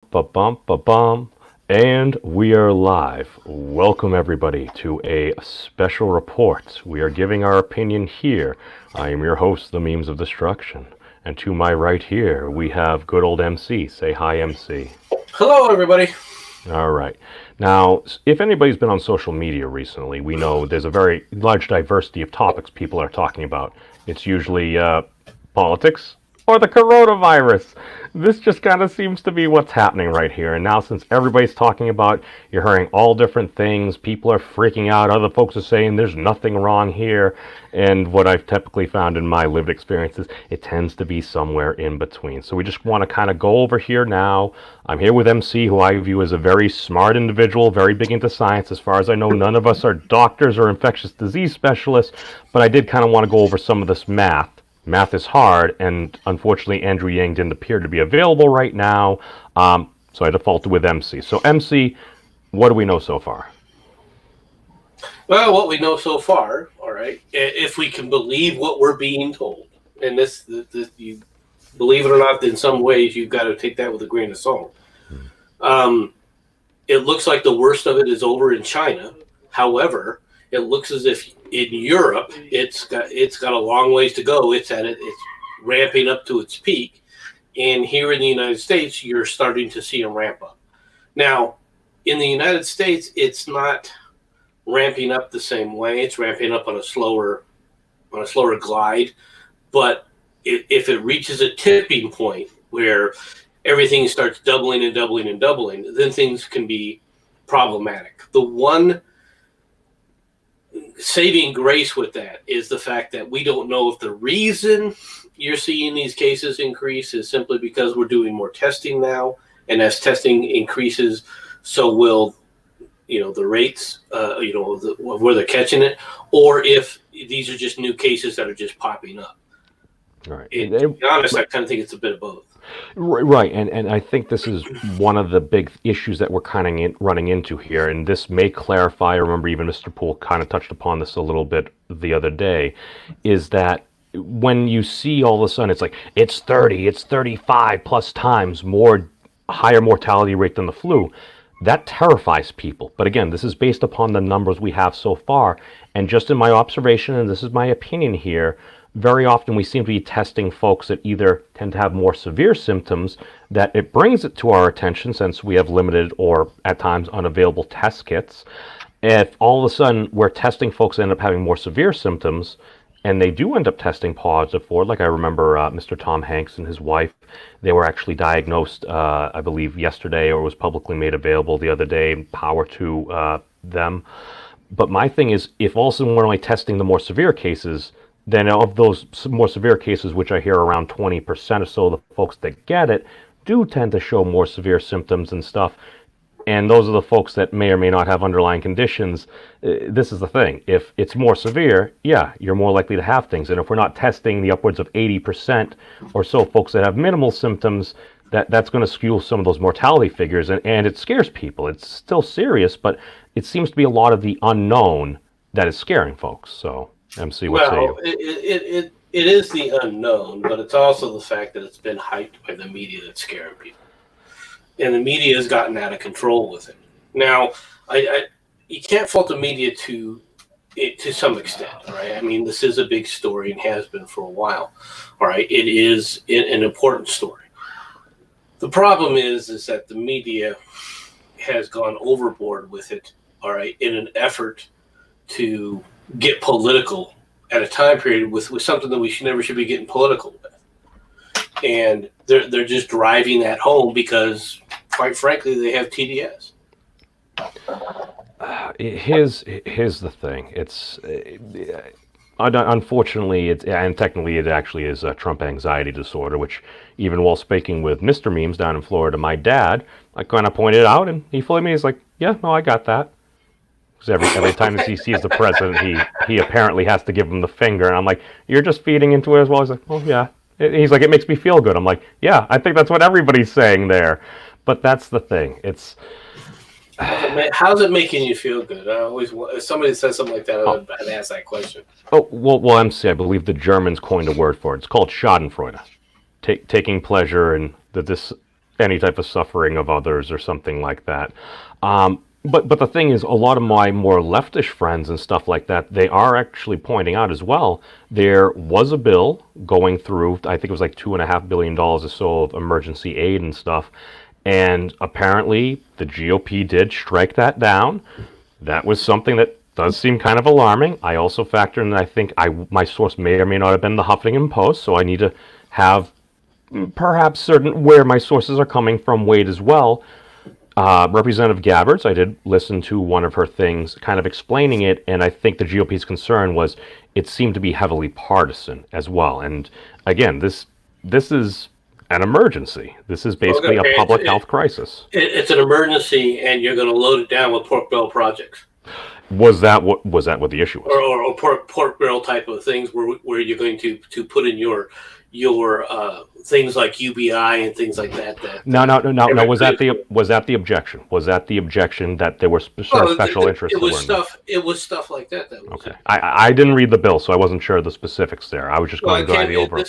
Ba-bum, and we are live. Welcome everybody to a special report. We are giving our opinion here. I am your host, the Memes of Destruction. And to my right here, we have good old MC. Say hi, MC. Hello, everybody. All right. Now, if anybody's been on social media recently, we know there's a very large diversity of topics people are talking about. It's usually politics or the coronavirus. This just kind of seems to be what's happening right here. And now, since everybody's talking about, you're hearing all different things. People are freaking out. Other folks are saying there's nothing wrong here. And what I've typically found in my lived experiences, it tends to be somewhere in between. So we just want to kind of go over here now. I'm here with MC, who I view as a very smart individual, very big into science. As far as I know, none of us are doctors or infectious disease specialists, but I did kind of want to go over some of this math. Math is hard, and unfortunately, Andrew Yang didn't appear to be available right now, so I defaulted with MC. So, MC, what do we know so far? Well, what we know so far, all right, if we can believe what we're being told, and this you believe it or not, in some ways you've got to take that with a grain of salt. It looks like the worst of it is over in China. However, it looks as if in Europe it's got a long ways to go. It's ramping up to its peak, and here in the United States, you're starting to see a ramp up. Now, in the United States, it's not ramping up the same way. It's ramping up on a slower glide. But if it reaches a tipping point where everything starts doubling and doubling and doubling, then things can be problematic. The one saving grace with that is the fact that we don't know if the reason you're seeing these cases increase is simply because we're doing more testing now, and as testing increases, so will the rates, where they're catching it, or if these are just new cases that are just popping up. All right. To be honest, I kind of think it's a bit of both. Right, and I think this is one of the big issues that we're kind of running into here, and this may clarify. I remember even Mr. Poole kind of touched upon this a little bit the other day, is that when you see all of a sudden it's 30, it's 35 plus times more higher mortality rate than the flu, that terrifies people. But again, this is based upon the numbers we have so far, and just in my observation, and this is my opinion here, very often we seem to be testing folks that either tend to have more severe symptoms, that it brings it to our attention since we have limited or at times unavailable test kits. If all of a sudden we're testing folks that end up having more severe symptoms, and they do end up testing positive for it, like I remember Mr. Tom Hanks and his wife, they were actually diagnosed, I believe, yesterday, or was publicly made available the other day. Power to them. But my thing is, if all of a sudden we're only testing the more severe cases, then of those more severe cases, which I hear around 20% or so of the folks that get it, do tend to show more severe symptoms and stuff. And those are the folks that may or may not have underlying conditions. This is the thing. If it's more severe, yeah, you're more likely to have things. And if we're not testing the upwards of 80% or so folks that have minimal symptoms, that's going to skew some of those mortality figures. And it scares people. It's still serious, but it seems to be a lot of the unknown that is scaring folks. So, MC, what say you? It is the unknown, but it's also the fact that it's been hyped by the media that's scaring people. And the media has gotten out of control with it. Now, you can't fault the media to some extent, all right? I mean, this is a big story and has been for a while, all right? It is an important story. The problem is that the media has gone overboard with it, all right, in an effort to get political at a time period with something that we never should be getting political with. And they're just driving that home because, quite frankly, they have TDS. Here's the thing. It's unfortunately, and technically it actually is a Trump anxiety disorder, which even while speaking with Mr. Memes down in Florida, my dad, I kind of pointed out, and he fully me. He's like, yeah, no, I got that. Because every time he sees the president, he apparently has to give him the finger, and I'm like, you're just feeding into it as well. He's like, oh yeah. He's like, it makes me feel good. I'm like, yeah, I think that's what everybody's saying there. But that's the thing. It's how's it making you feel good? I always, if somebody says something like that, I'd ask that question. Oh well, MC, I believe the Germans coined a word for it. It's called Schadenfreude, taking pleasure in any type of suffering of others or something like that. But the thing is, a lot of my more leftish friends and stuff like that, they are actually pointing out as well. There was a bill going through. I think it was like $2.5 billion or so of emergency aid and stuff, and apparently the GOP did strike that down. That was something that does seem kind of alarming. I also factor in that I think my source may or may not have been the Huffington Post, so I need to have perhaps certain where my sources are coming from weighed as well. Representative Gabbards, I did listen to one of her things kind of explaining it, and I think the GOP's concern was it seemed to be heavily partisan as well. And again, this is an emergency. This is basically a public health crisis. It's an emergency, and you're going to load it down with pork barrel projects. Was that what the issue was? Or pork barrel type of things where you're going to put in your things like UBI and things like that. No. Was that the objection? Was that the objection that there were special interests? It was stuff. It was stuff like that. Okay. I didn't read the bill, so I wasn't sure of the specifics there. I was just going by the overall.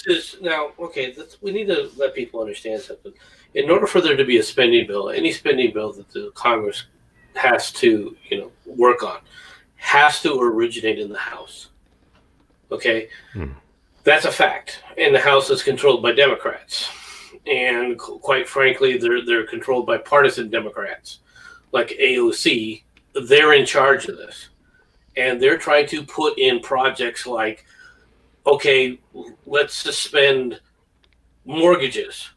We need to let people understand something. In order for there to be a spending bill, any spending bill that the Congress has to work on has to originate in the House. Okay. That's a fact. And the House is controlled by Democrats. And quite frankly, they're controlled by partisan Democrats. Like AOC, they're in charge of this. And they're trying to put in projects like, okay, let's suspend mortgages.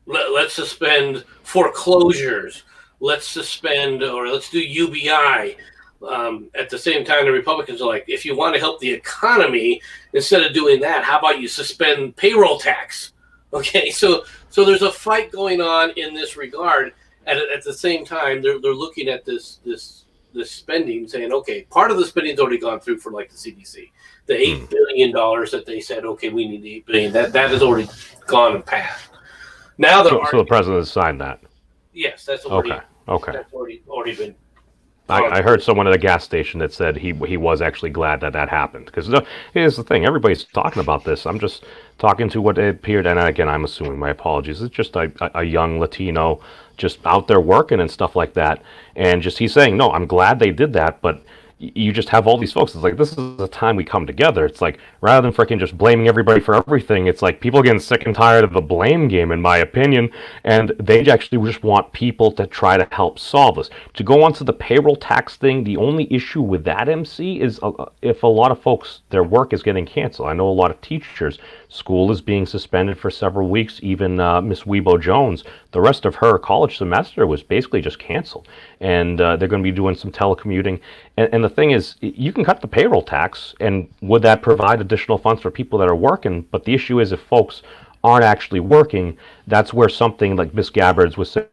Let's suspend foreclosures. Let's suspend or let's do UBI. At the same time, the Republicans are like, if you want to help the economy, instead of doing that, how about you suspend payroll tax? Okay, so there's a fight going on in this regard. At the same time, they're looking at this spending, saying, okay, part of the spending's already gone through for like the CDC, the $8 billion that they said, okay, we need $8 billion. That has already gone and passed. Now so the president has signed that. Yes, that's already okay. That's already been. I heard someone at a gas station that said he was actually glad that happened. Because here's the thing, everybody's talking about this. I'm just talking to what appeared, and again, I'm assuming, my apologies, it's just a young Latino just out there working and stuff like that. And just he's saying, no, I'm glad they did that, but you just have all these folks. It's like, this is the time we come together. It's like, rather than freaking just blaming everybody for everything, it's like people are getting sick and tired of the blame game, in my opinion, and they actually just want people to try to help solve this. To go on to the payroll tax thing, the only issue with that, MC, is if a lot of folks, their work is getting canceled. I know a lot of teachers, school is being suspended for several weeks. Even Miss Weibo Jones, the rest of her college semester was basically just canceled. And they're going to be doing some telecommuting. And the thing is, you can cut the payroll tax, and would that provide additional funds for people that are working? But the issue is, if folks aren't actually working, that's where something like Miss Gabbards was saying.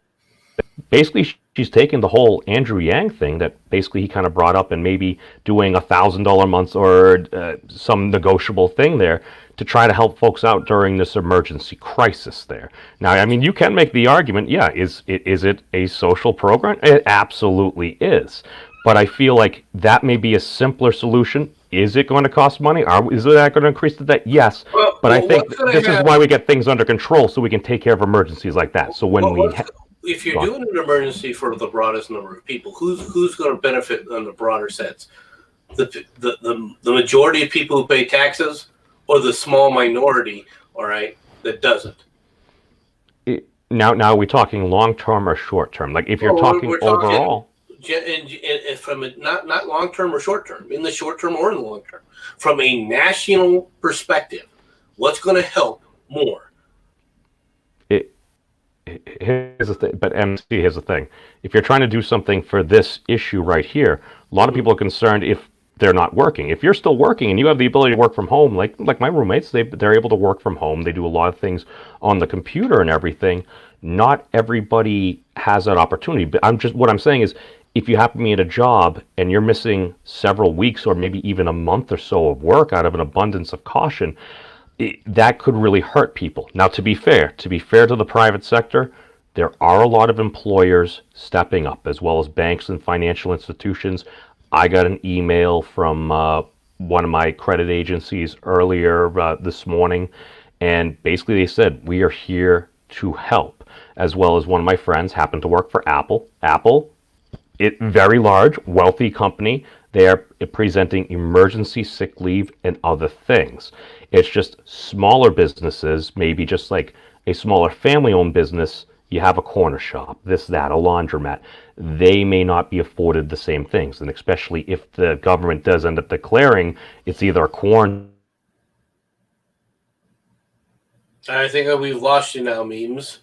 Basically, she's taking the whole Andrew Yang thing that basically he kind of brought up, and maybe doing $1,000 a month or some negotiable thing there to try to help folks out during this emergency crisis there. Now, I mean, you can make the argument, yeah, is it a social program? It absolutely is. But I feel like that may be a simpler solution. Is it going to cost money? Is that going to increase the debt? Yes. But I think this is why we get things under control, so we can take care of emergencies like that. So when if you're doing an emergency for the broadest number of people, who's going to benefit on the broader sense? The majority of people who pay taxes, or the small minority, all right, that doesn't? Now are we talking long term or short term? Like if you're talking overall. And from not long term or short term, in the short term or in the long term, from a national perspective, what's going to help more? Here's the thing, but MC, here's the thing. If you're trying to do something for this issue right here, a lot of people are concerned if they're not working. If you're still working and you have the ability to work from home, like my roommates, they're able to work from home. They do a lot of things on the computer and everything. Not everybody has that opportunity. But what I'm saying is, if you happen to be at a job and you're missing several weeks or maybe even a month or so of work out of an abundance of caution, that could really hurt people. Now, to be fair to the private sector, there are a lot of employers stepping up, as well as banks and financial institutions. I got an email from one of my credit agencies earlier this morning, and basically they said, we are here to help. as well as one of my friends happened to work for Apple. Apple, it very large, wealthy company. They are presenting emergency sick leave and other things. It's just smaller businesses, maybe just like a smaller family-owned business. You have a corner shop, this, that, a laundromat. They may not be afforded the same things, and especially if the government does end up declaring it's either a quarantine. I think that we've lost you now, memes.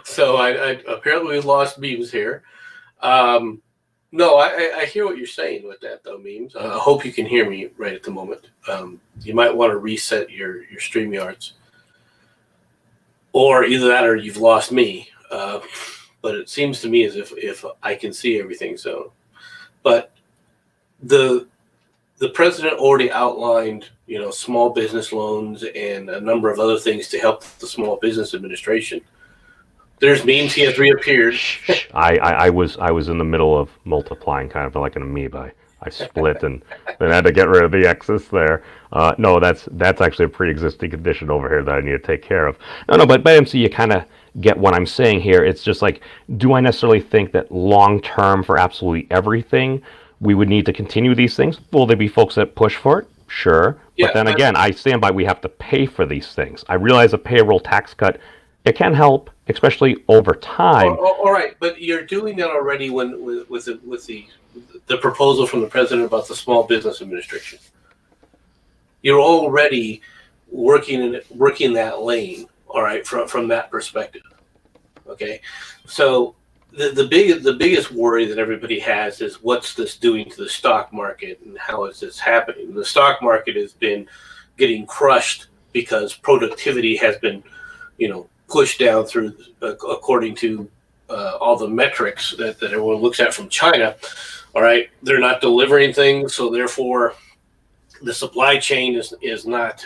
So I apparently we've lost memes here. No, I hear what you're saying with that, though, memes. I hope you can hear me right at the moment. You might want to reset your StreamYards. Or either that or you've lost me. But it seems to me as if I can see everything. So, but the president already outlined, small business loans and a number of other things to help the Small Business Administration. There's memes. He has reappeared. I was in the middle of multiplying, kind of like an amoeba. I split and then had to get rid of the excess there. No, that's actually a pre-existing condition over here that I need to take care of. No, but MC, you kind of get what I'm saying here. It's just like, do I necessarily think that long term for absolutely everything we would need to continue these things? Will there be folks that push for it? Sure. Yeah, but then again, I stand by we have to pay for these things. I realize a payroll tax cut, it can help, especially over time. All right, but you're doing that already with the proposal from the president about the Small Business Administration. You're already working that lane, all right, from that perspective. Okay, so the biggest worry that everybody has is what's this doing to the stock market and how is this happening? The stock market has been getting crushed because productivity has been, pushed down through, according to all the metrics that everyone looks at from China. All right, they're not delivering things, so therefore the supply chain is not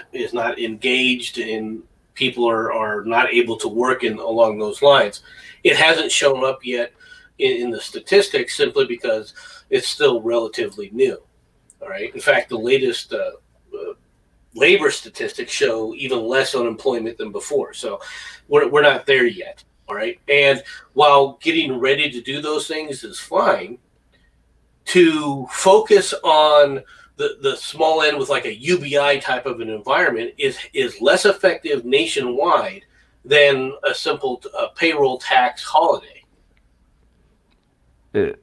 engaged, and people are not able to work along those lines. It hasn't shown up yet in the statistics simply because it's still relatively new. All right. In fact, the latest labor statistics show even less unemployment than before. So we're not there yet. All right. And while getting ready to do those things is fine, to focus on the small end with like a UBI type of an environment is less effective nationwide than a simple payroll tax holiday. You're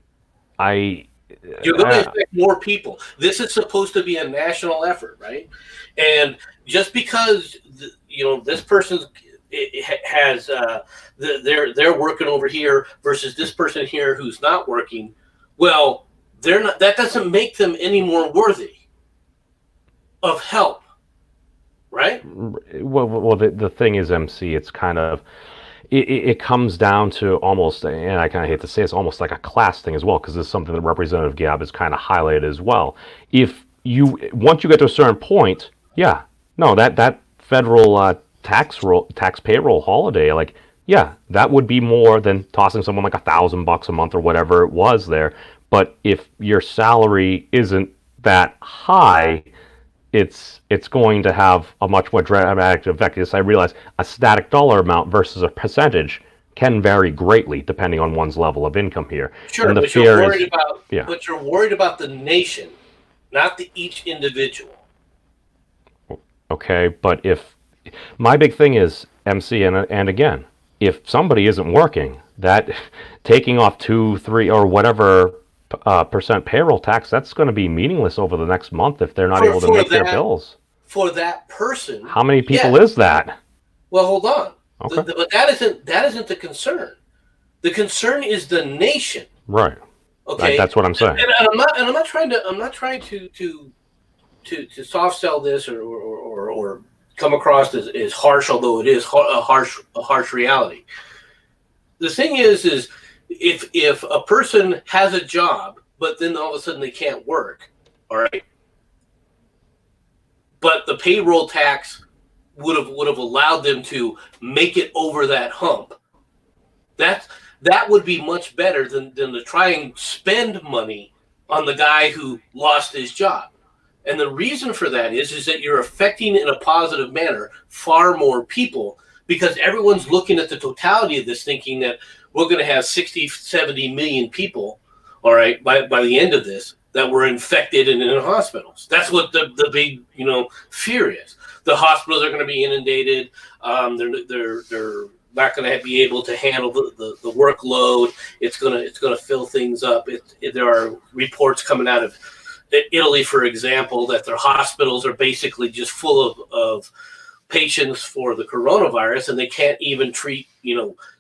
going to affect more people. This is supposed to be a national effort, right? And just because this person has they're working over here versus this person here who's not working, well, they're not. That doesn't make them any more worthy of help, right? Well, the thing is, MC, it's kind of. It comes down to almost, and I kind of hate to say it's almost like a class thing as well, because it's something that Representative Gabb has kind of highlighted as well. Once you get to a certain point, that federal tax payroll holiday, that would be more than tossing someone like $1,000 a month or whatever it was there. But if your salary isn't that high, it's going to have a much more dramatic effect. Yes, I realize a static dollar amount versus a percentage can vary greatly depending on one's level of income here. Sure, and but you're worried about the nation, not each individual. Okay, but my big thing is, MC, and again, if somebody isn't working, that taking off 2, 3, or whatever percent payroll tax, that's going to be meaningless over the next month if they're not able to make their bills. For that person, how many people is that? Well, hold on. Okay. But that isn't the concern. The concern is the nation. Right. Okay. That's what I'm saying. And I'm not trying to soft sell this or come across as harsh, although it is a harsh reality. The thing is if a person has a job, but then all of a sudden they can't work, all right, but the payroll tax would have allowed them to make it over that hump, that would be much better than to try and spend money on the guy who lost his job. And the reason for that is that you're affecting in a positive manner far more people because everyone's looking at the totality of this thinking that we're going to have 60, 70 million people, all right, by the end of this that were infected and in hospitals. That's what the big, fear is. The hospitals are going to be inundated. They're not going to be able to handle the workload. It's going to fill things up. There are reports coming out of Italy, for example, that their hospitals are basically just full of patients for the coronavirus, and they can't even treat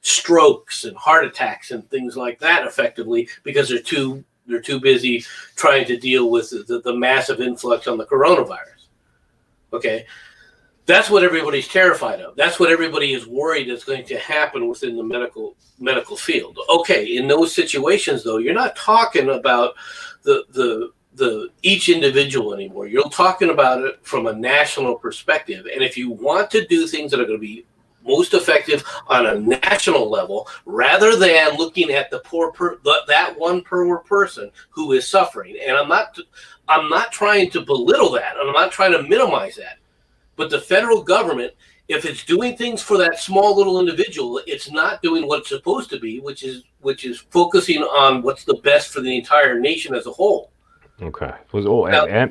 strokes and heart attacks and things like that effectively because they're too busy trying to deal with the massive influx on the coronavirus. Okay, that's what everybody's terrified of. That's what everybody is worried is going to happen within the medical field. Okay, in those situations though, you're not talking about the each individual anymore. You're talking about it from a national perspective. And if you want to do things that are going to be most effective on a national level, rather than looking at the that one poor person who is suffering, and I'm not trying to belittle that, and I'm not trying to minimize that, but the federal government, if it's doing things for that small little individual, it's not doing what it's supposed to be, which is focusing on what's the best for the entire nation as a whole. Okay.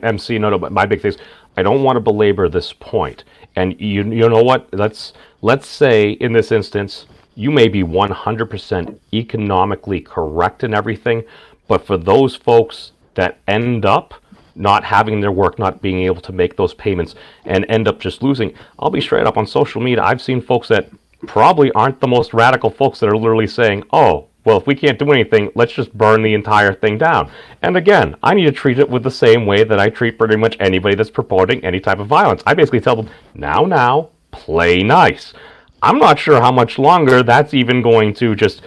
MC, no, but my big thing is I don't want to belabor this point. And you know what? Let's say in this instance, you may be 100% economically correct in everything, but for those folks that end up not having their work, not being able to make those payments, and end up just losing, I'll be straight up on social media. I've seen folks that probably aren't the most radical folks that are literally saying, oh, well, if we can't do anything, let's just burn the entire thing down. And again, I need to treat it with the same way that I treat pretty much anybody that's purporting any type of violence. I basically tell them, now, play nice. I'm not sure how much longer that's even going to just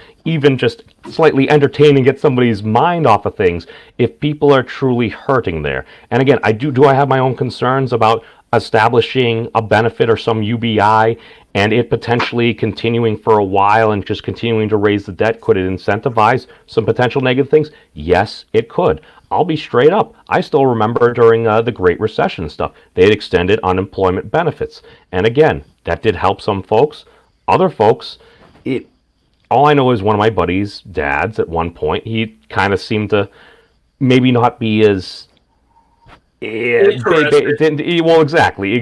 slightly entertain and get somebody's mind off of things if people are truly hurting there. And again, do I have my own concerns about establishing a benefit or some UBI and it potentially continuing for a while and just continuing to raise the debt? Could it incentivize some potential negative things? Yes, it could. I'll be straight up. I still remember during the Great Recession and stuff, they had extended unemployment benefits. And again, that did help some folks. Other folks, all I know is one of my buddies' dads at one point, he kind of seemed to maybe not be as well, exactly.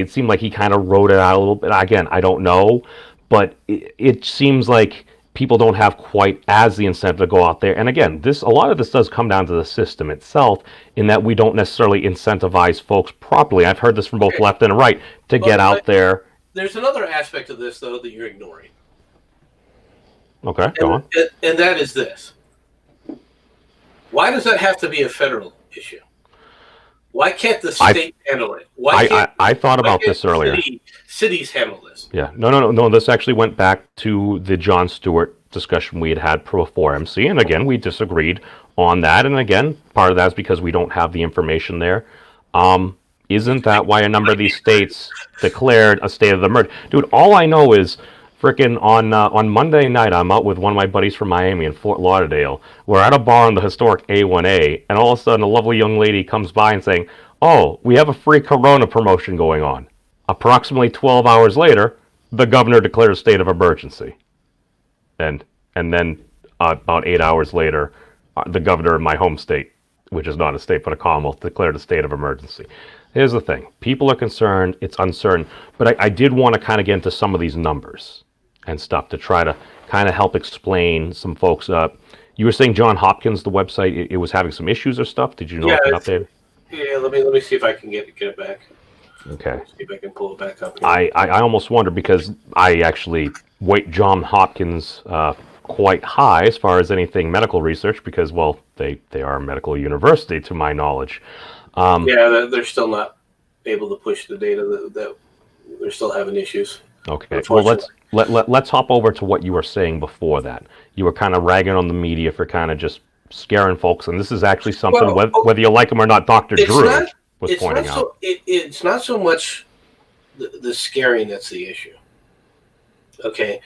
It seemed like he kind of wrote it out a little bit. Again, I don't know, but it seems like people don't have quite as the incentive to go out there. And again, a lot of this does come down to the system itself, in that we don't necessarily incentivize folks properly. I've heard this from both left and right to get out there. There's another aspect of this though that you're ignoring. Okay, go on. And that is this: why does that have to be a federal issue? Why can't the state handle it? I thought about this earlier. Cities handle this. Yeah. No. This actually went back to the Jon Stewart discussion we had before MC. And again, we disagreed on that. And again, part of that is because we don't have the information there. Isn't that why a number of these states declared a state of emergency? Dude, all I know is frickin' on Monday night, I'm out with one of my buddies from Miami in Fort Lauderdale. We're at a bar on the historic A1A, and all of a sudden a lovely young lady comes by and saying, oh, we have a free Corona promotion going on. Approximately 12 hours later, the governor declared a state of emergency. And then about 8 hours later, the governor of my home state, which is not a state but a commonwealth, declared a state of emergency. Here's the thing. People are concerned. It's uncertain. But I did want to kind of get into some of these numbers and stuff to try to kind of help explain some folks. You were saying John Hopkins, the website, it was having some issues or stuff. Did you know it updated? Yeah, let me see if I can get it back. Okay. See if I can pull it back up here. I almost wonder, because I actually weight John Hopkins quite high as far as anything medical research, because, well, they are a medical university to my knowledge. They're still not able to push the data. That they're still having issues. Okay. Well, let's hop over to what you were saying before that. You were kind of ragging on the media for kind of just scaring folks, and this is actually something, whether you like them or not, Dr. Drew was pointing out. It's not so much the scaring that's the issue. Okay.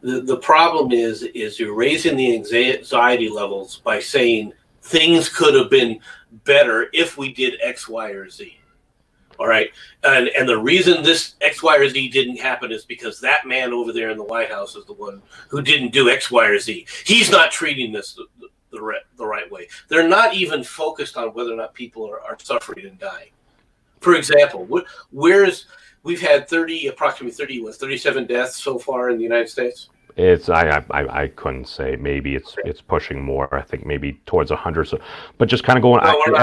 The problem is you're raising the anxiety levels by saying things could have been better if we did X, Y, or Z. All right, and the reason this X, Y, or Z didn't happen is because that man over there in the White House is the one who didn't do X, Y, or Z. He's not treating this the right way. They're not even focused on whether or not people are suffering and dying. For example, we've had approximately 37 deaths so far in the United States. It's I couldn't say. Maybe it's pushing more. I think maybe towards 100. So, but just kind of going. No, we're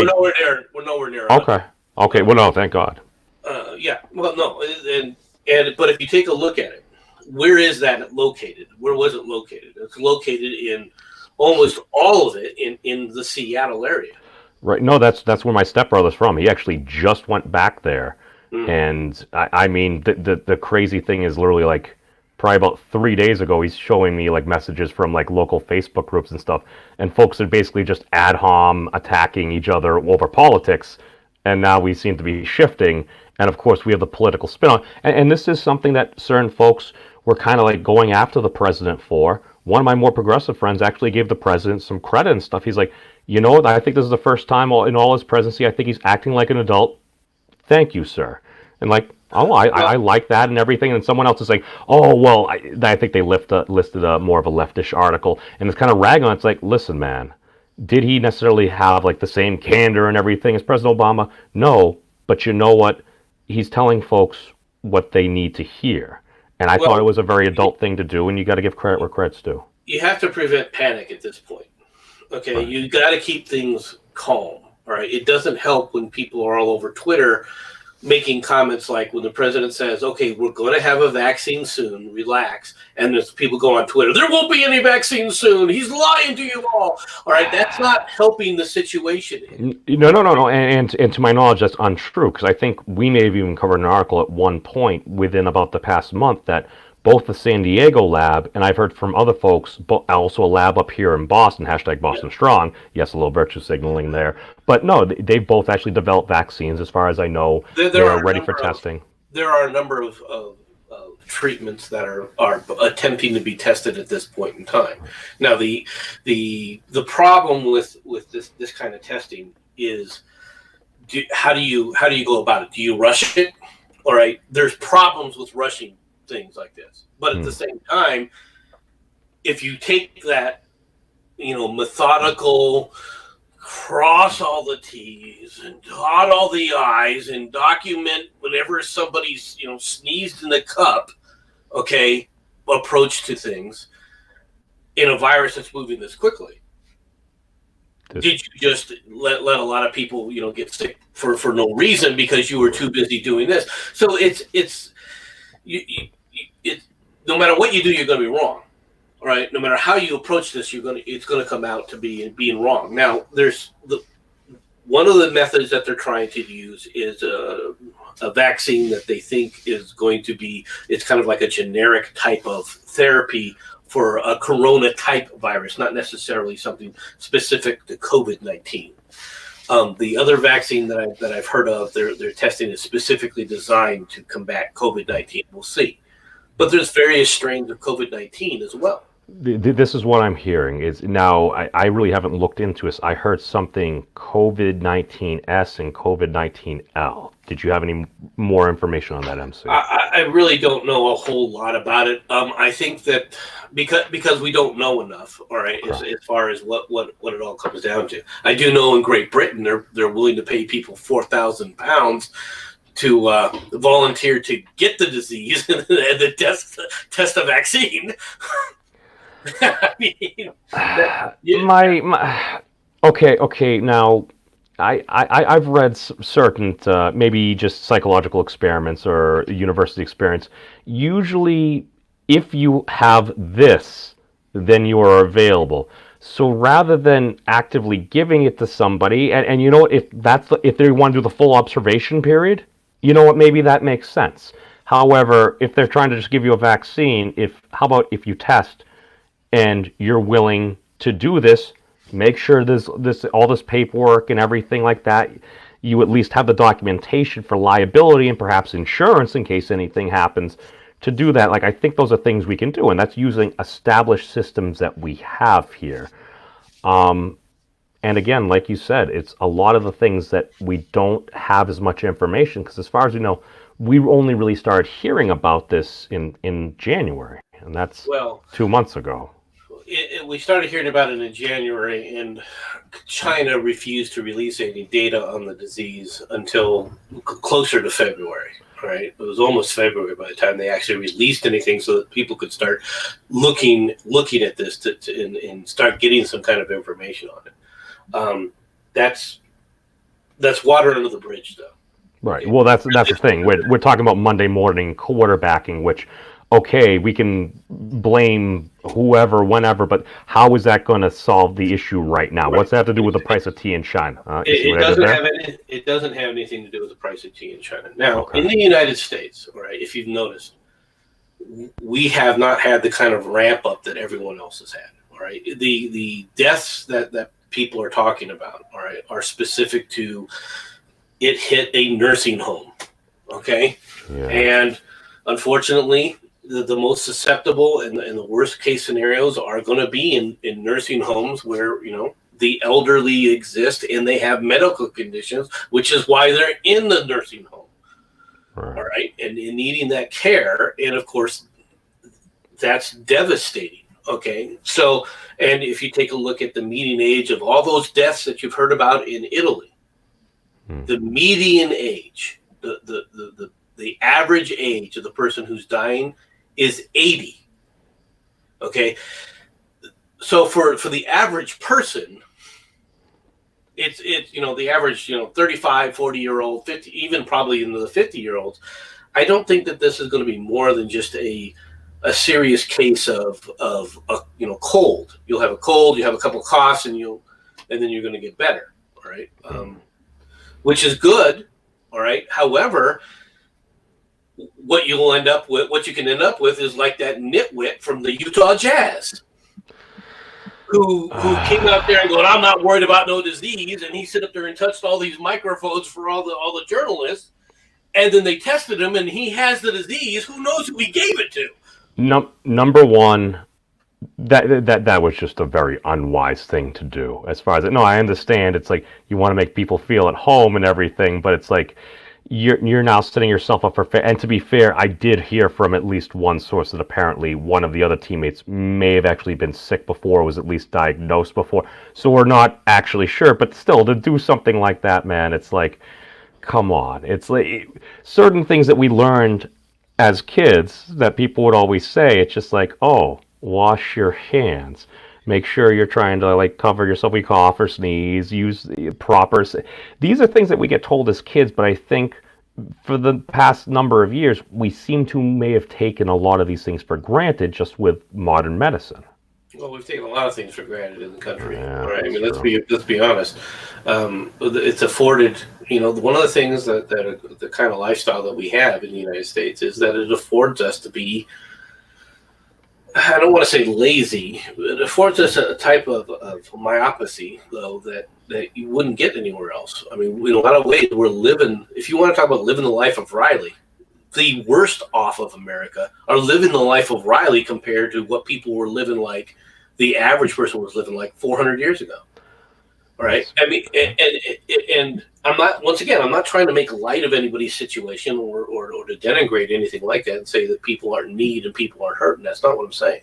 nowhere near. We're nowhere near. Okay. Okay. Well, no, thank God. Yeah. Well, no, but if you take a look at it, where is that located? Where was it located? It's located in almost all of it in the Seattle area. Right. No, that's where my stepbrother's from. He actually just went back there, and I mean the crazy thing is literally like probably about 3 days ago he's showing me like messages from like local Facebook groups and stuff, and folks are basically just ad hom attacking each other over politics, and now we seem to be shifting, and of course we have the political spin on, and this is something that certain folks were kind of like going after the president for. One of my more progressive friends actually gave the president some credit and stuff. He's like, I think this is the first time in all his presidency, I think he's acting like an adult. Thank you, sir. And like, I like that and everything. And someone else is like, oh, well, I think they listed a more of a leftish article. And it's kind of ragging on. It's like, listen, man, did he necessarily have like the same candor and everything as President Obama? No, but you know what? He's telling folks what they need to hear. And I thought it was a very adult thing to do, and you got to give credit where credit's due. You have to prevent panic at this point. Okay, right. You got to keep things calm. All right, it doesn't help when people are all over Twitter making comments like when the president says, "Okay, we're going to have a vaccine soon. Relax," and there's people go on Twitter, "There won't be any vaccine soon. He's lying to you all." All right, that's not helping the situation. No. And to my knowledge, that's untrue, because I think we may have even covered an article at one point within about the past month that both the San Diego lab, and I've heard from other folks, also a lab up here in Boston, hashtag Boston Strong, yes, a little virtue signaling there, but no, they've both actually developed vaccines, as far as I know. They're ready for testing. There are a number of treatments that are attempting to be tested at this point in time. Now, the problem with this kind of testing is, how do you go about it? Do you rush it? All right, there's problems with rushing things like this, but at the same time, if you take that methodical, cross all the T's and dot all the I's and document whenever somebody's sneezed in the cup, okay, approach to things in a virus that's moving this quickly. Did you just let a lot of people get sick for no reason because you were too busy doing this? So it's no matter what you do, you're going to be wrong. All right. No matter how you approach this, it's going to come out to being wrong. Now, there's one of the methods that they're trying to use is a vaccine that they think is going to be. It's kind of like a generic type of therapy for a corona type virus, not necessarily something specific to COVID-19. The other vaccine that I've heard of, they're testing is specifically designed to combat COVID-19. We'll see. But there's various strains of COVID-19 as well. This is what I'm hearing. Is now I really haven't looked into this. I heard something COVID-19S and COVID-19L. Did you have any more information on that, MC? I really don't know a whole lot about it. I think that because we don't know enough, all right, as far as what it all comes down to. I do know in Great Britain they're willing to pay people £4,000 to volunteer to get the disease and the test a vaccine. I mean, okay. Now, I've read certain maybe just psychological experiments or university experience. Usually, if you have this, then you are available. So rather than actively giving it to somebody, and if they want to do the full observation period, maybe that makes sense. However, if they're trying to just give you a vaccine, how about if you test and you're willing to do this, make sure there's all this paperwork and everything like that, you at least have the documentation for liability and perhaps insurance in case anything happens to do that. Like, I think those are things we can do, and that's using established systems that we have here. And And again, like you said, it's a lot of the things that we don't have as much information, because as far as we know, we only really started hearing about this in January, and that's Well, 2 months ago. we started hearing about it in January, and China refused to release any data on the disease until closer to February. Right, it was almost February by the time they actually released anything, so that people could start looking at this and start getting some kind of information on it. That's water under the bridge, though. Right. Okay. Well, that's the thing. We're talking about Monday morning quarterbacking, which, okay, we can blame whoever, whenever, but how is that going to solve the issue right now? Right. What's that have to do with the price of tea in China? It doesn't have anything to do with the price of tea in China. Now, in the United States, right, if you've noticed, we have not had the kind of ramp up that everyone else has had. All right, the deaths that people are talking about, all right, are specific to it hit a nursing home. Okay, yeah. And unfortunately, the most susceptible and the worst case scenarios are going to be in nursing homes where, the elderly exist and they have medical conditions, which is why they're in the nursing home. Right. All right. And in needing that care. And of course, that's devastating. Okay. So, and if you take a look at the median age of all those deaths that you've heard about in Italy, the median age, the average age of the person who's dying is 80. Okay. So for the average person, it's the average, 35, 40-year-old, 50, even probably into the 50-year-olds. I don't think that this is going to be more than just a serious case of cold. You'll have a cold, you have a couple of coughs, and then you're going to get better. All right. Which is good. All right. However, what you can end up with is like that nitwit from the Utah Jazz, who came out there and going, "I'm not worried about no disease," and he sit up there and touched all these microphones for all the journalists, and then they tested him, and he has the disease. Who knows who he gave it to? Number one, that was just a very unwise thing to do. As far as I understand, it's like you want to make people feel at home and everything, but it's like you're now setting yourself up for fair. And to be fair, I did hear from at least one source that apparently one of the other teammates may have actually been sick before, was at least diagnosed before. So we're not actually sure, but still, to do something like that, man, it's like, come on. It's like certain things that we learned as kids that people would always say. It's just like, oh, wash your hands. Make sure you're trying to cover yourself. We cough or sneeze, use the proper. These are things that we get told as kids, but I think for the past number of years, we may have taken a lot of these things for granted just with modern medicine. Well, we've taken a lot of things for granted in the country. Yeah, right? I mean, let's be honest. It's afforded, one of the things that the kind of lifestyle that we have in the United States is that it affords us to be, I don't want to say lazy, but it affords us a type of myopathy, though, that you wouldn't get anywhere else. I mean, in a lot of ways, we're living, if you want to talk about living the life of Riley, the worst off of America are living the life of Riley compared to what people were living like, the average person was living like 400 years ago. All right. I mean, and I'm not trying to make light of anybody's situation or to denigrate anything like that and say that people aren't in need and people aren't hurting. That's not what I'm saying.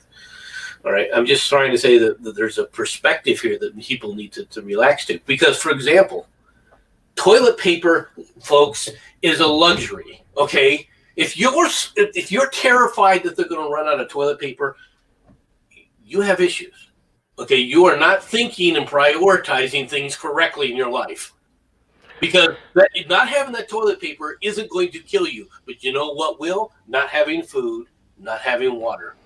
All right. I'm just trying to say that there's a perspective here that people need to relax to. Because, for example, toilet paper, folks, is a luxury. Okay. If you're terrified that they're going to run out of toilet paper, you have issues. Okay, you are not thinking and prioritizing things correctly in your life. Because not having that toilet paper isn't going to kill you. But you know what will? Not having food, not having water.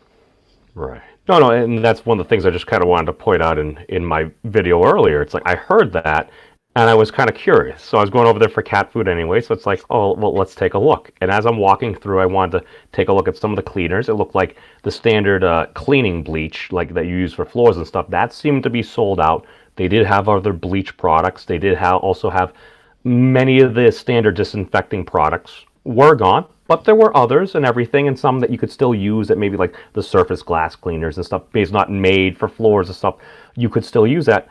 Right. No, and that's one of the things I just kind of wanted to point out in my video earlier. It's like I heard that, and I was kind of curious. So I was going over there for cat food anyway, so it's like, oh, well, let's take a look. And as I'm walking through, I wanted to take a look at some of the cleaners. It looked like the standard cleaning bleach, like that you use for floors and stuff, that seemed to be sold out. They did have other bleach products. They did also have many of the standard disinfecting products were gone, but there were others and everything, and some that you could still use that maybe like the surface glass cleaners and stuff, it's not made for floors and stuff. You could still use that.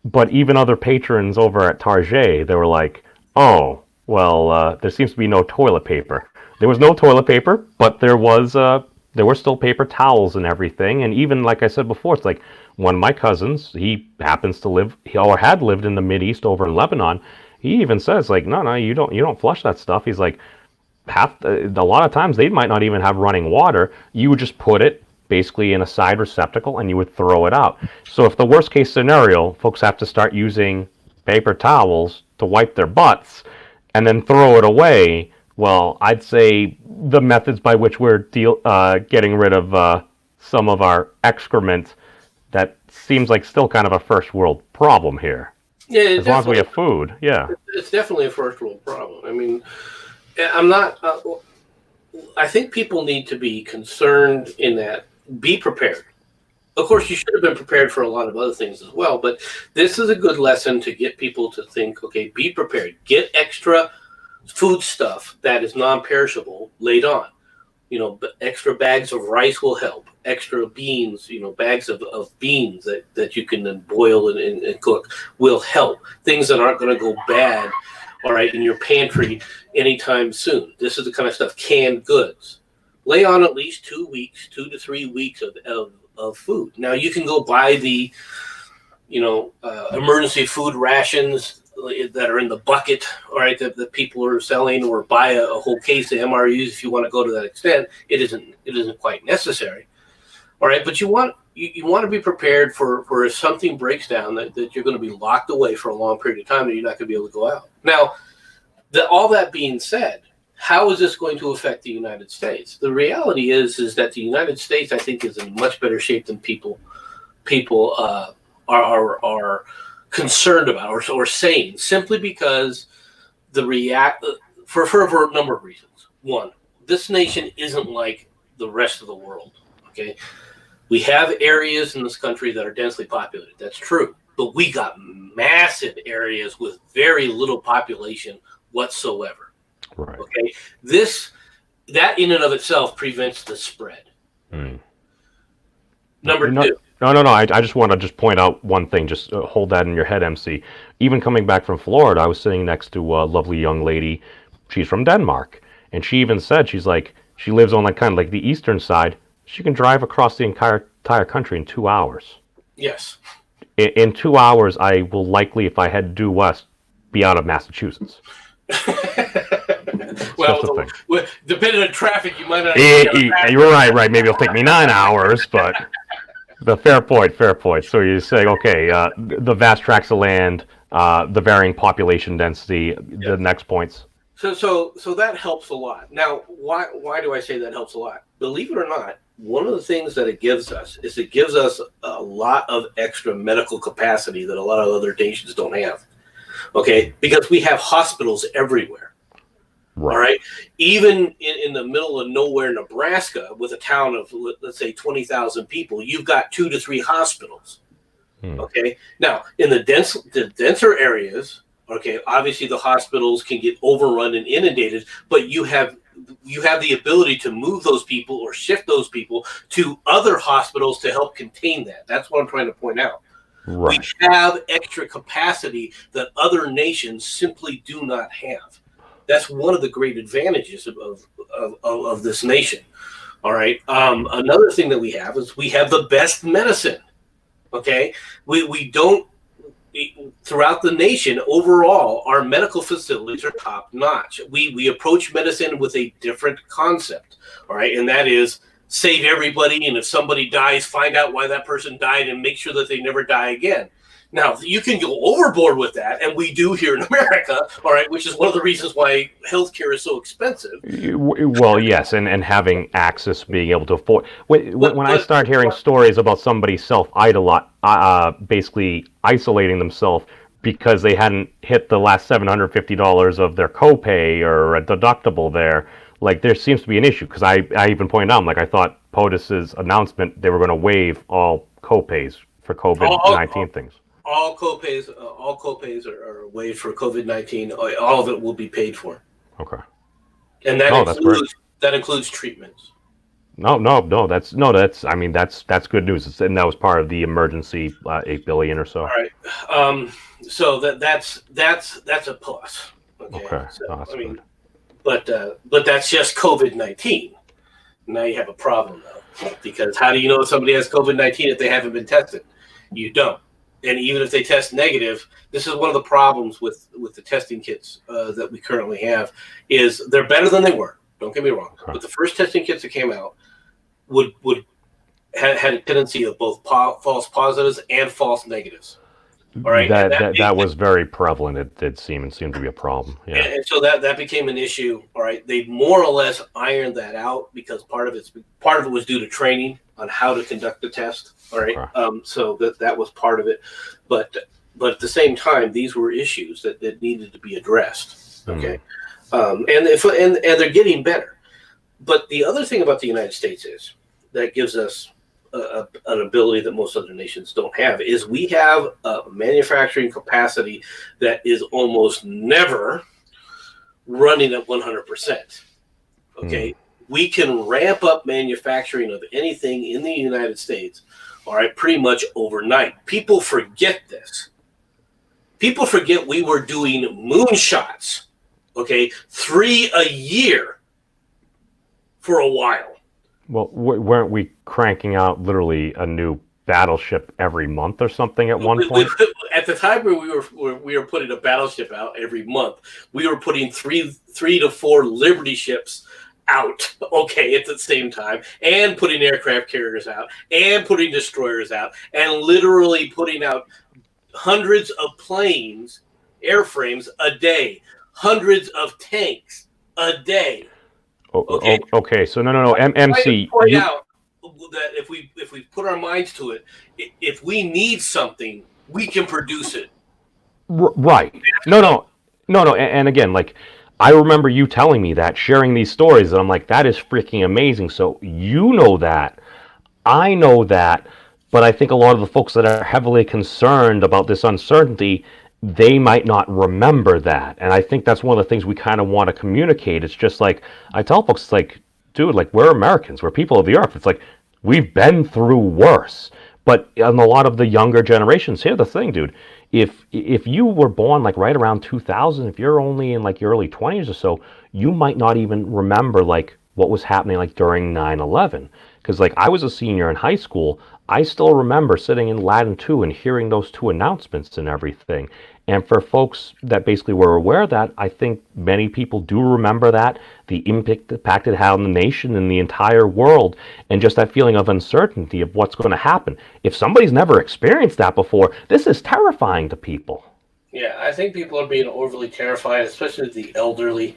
but even other patrons over at Target, they were like, "Oh, well, there seems to be no toilet paper." There was no toilet paper, but there were still paper towels and everything. And even like I said before, it's like one of my cousins, he happens to live, or had lived in the Mid East over in Lebanon. He even says like, "No, no, you don't flush that stuff." He's like, a lot of times they might not even have running water. You would just put it basically in a side receptacle and you would throw it out. So if the worst case scenario, folks have to start using paper towels to wipe their butts and then throw it away, well, I'd say the methods by which we're getting rid of some of our excrement, that seems like still kind of a first world problem here. Yeah, as long as we have food, yeah. It's definitely a first world problem. I mean, I'm not. I think people need to be concerned in that. Be prepared. Of course, you should have been prepared for a lot of other things as well, but this is a good lesson to get people to think, okay, be prepared. Get extra food stuff that is non-perishable laid on. Extra bags of rice will help. Extra beans, bags of beans that you can then boil and cook will help. Things that aren't going to go bad, all right, in your pantry anytime soon. This is the kind of stuff, canned goods. Lay on at least 2 weeks, 2 to 3 weeks of food. Now you can go buy the, emergency food rations that are in the bucket, all right, that people are selling, or buy a whole case of MRUs if you want to go to that extent. It isn't quite necessary, all right. But you want to be prepared for if something breaks down that you're going to be locked away for a long period of time and you're not going to be able to go out. Now, all that being said, how is this going to affect the United States? The reality is that the United States, I think, is in much better shape than people are concerned about or saying, simply because for a number of reasons. One, this nation isn't like the rest of the world. Okay, we have areas in this country that are densely populated. That's true, but we got massive areas with very little population whatsoever. Right. Okay, that in and of itself prevents the spread. Number two. No. I just want to point out one thing. Just hold that in your head, MC. Even coming back from Florida, I was sitting next to a lovely young lady. She's from Denmark, and she even said she lives on kind of like the eastern side. She can drive across the entire country in 2 hours. Yes. In 2 hours, I will likely, if I head due west, be out of Massachusetts. Well, depending on traffic, you might not. You're right. Maybe it'll take me 9 hours, but the fair point. So you're saying, okay, the vast tracts of land, the varying population density, the next points. So that helps a lot. Now, why do I say that helps a lot? Believe it or not, one of the things that it gives us is a lot of extra medical capacity that a lot of other nations don't have. Okay, because we have hospitals everywhere. Right. All right. Even in the middle of nowhere, Nebraska, with a town of, let's say, 20,000 people, you've got 2 to 3 hospitals. Okay. Now, in the denser areas, okay, obviously the hospitals can get overrun and inundated, but you have the ability to move those people or shift those people to other hospitals to help contain that. That's what I'm trying to point out. Right. We have extra capacity that other nations simply do not have. That's one of the great advantages of this nation. All right. Another thing that we have is we have the best medicine. Okay. We don't, throughout the nation, overall, our medical facilities are top notch. We approach medicine with a different concept. All right. And that is save everybody. And if somebody dies, find out why that person died and make sure that they never die again. Now, you can go overboard with that, and we do here in America, all right, which is one of the reasons why healthcare is so expensive. Well, yes, and having access, being able to afford. When I start hearing stories about somebody basically isolating themselves because they hadn't hit the last $750 of their copay or a deductible there, like there seems to be an issue. Because I even pointed out, I thought POTUS's announcement, they were going to waive all copays for COVID-19 things. All copays are waived for COVID-19. All of it will be paid for. Okay. And that includes treatments. That's I mean that's good news. And that was part of the emergency 8 billion or All so. right. So that's a plus. Okay. Okay, So oh, that's I mean, good. but that's just COVID-19. Now you have a problem though, because how do you know if somebody has COVID-19 if they haven't been tested? You don't. And even if they test negative, this is one of the problems with the testing kits that we currently have. Is they're better than they were. Don't get me wrong. Okay. But the first testing kits that came out would had a tendency of both false positives and false negatives. All right, and That was very prevalent. It did seem to be a problem. Yeah. and so that became an issue. All right, they more or less ironed that out because part of it was due to training on how to conduct the test. All right, Okay. so that was part of it, but at the same time, these were issues that needed to be addressed. Okay, and they're getting better. But the other thing about the United States is that gives us an ability that most other nations don't have is we have a manufacturing capacity that is almost never running at 100%. Okay. We can ramp up manufacturing of anything in the United States, all right, pretty much overnight. People forget this. People forget we were doing moonshots, okay, 3 a year for a while. Well, weren't we cranking out literally a new battleship every month or something at one point? At the time where we were putting a battleship out every month, we were putting three to four Liberty ships out, okay, at the same time, and putting aircraft carriers out, and putting destroyers out, and literally putting out hundreds of planes, airframes a day, hundreds of tanks a day. Okay. Okay. So no. MC. Point out that if we put our minds to it, if we need something, we can produce it. Right. No. And again, like I remember you telling me that, sharing these stories, and I'm like, that is freaking amazing. So you know that, I know that, but I think a lot of the folks that are heavily concerned about this uncertainty, they might not remember that. And I think that's one of the things we kind of want to communicate. It's just like, I tell folks, it's like, dude, like we're Americans, we're people of the earth. It's like, we've been through worse. But on a lot of the younger generations, here's the thing, dude. If you were born like right around 2000, if you're only in like your early 20s or so, you might not even remember like what was happening like during 9/11. Because like I was a senior in high school, I still remember sitting in Latin 2 and hearing those two announcements and everything. And for folks that basically were aware of that, I think many people do remember that, the impact it had on the nation and the entire world, and just that feeling of uncertainty of what's going to happen. If somebody's never experienced that before, this is terrifying to people. Yeah, I think people are being overly terrified, especially the elderly.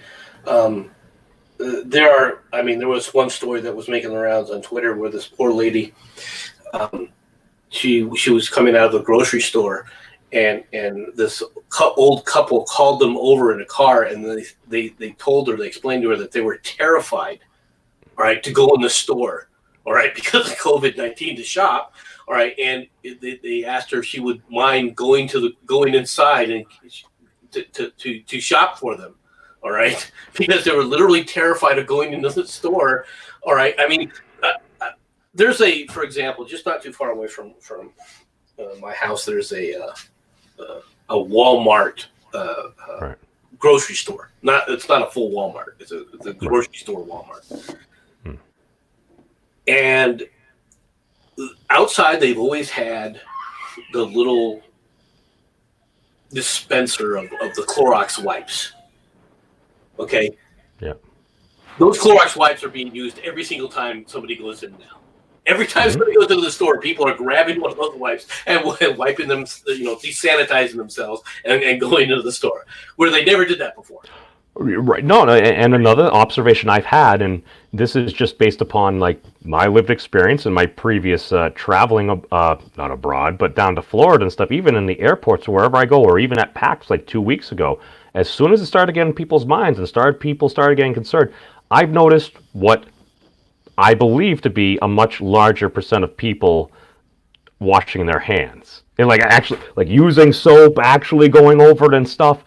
There was one story that was making the rounds on Twitter where this poor lady, she was coming out of the grocery store, and this old couple called them over in a car, and they explained to her that they were terrified, all right, to go in the store, all right, because of COVID-19 to shop, all right, and they asked her if she would mind going inside and to shop for them, all right, because they were literally terrified of going into the store, all right. I mean, there's for example, just not too far away from my house, there's a Walmart Right. grocery store. It's not a full Walmart. It's a grocery store Walmart. And outside, they've always had the little dispenser of the Clorox wipes. Okay. Yeah. Those Clorox wipes are being used every single time somebody goes in now. Every time somebody goes into the store, people are grabbing one of those wipes and wiping them, desanitizing themselves and going into the store, where they never did that before. Right. No, and another observation I've had, and this is just based upon like my lived experience and my previous traveling, not abroad, but down to Florida and stuff, even in the airports or wherever I go, or even at PAX like 2 weeks ago, as soon as it started getting in people's minds and people started getting concerned, I've noticed what I believe to be a much larger percent of people washing their hands and like actually like using soap, actually going over it and stuff.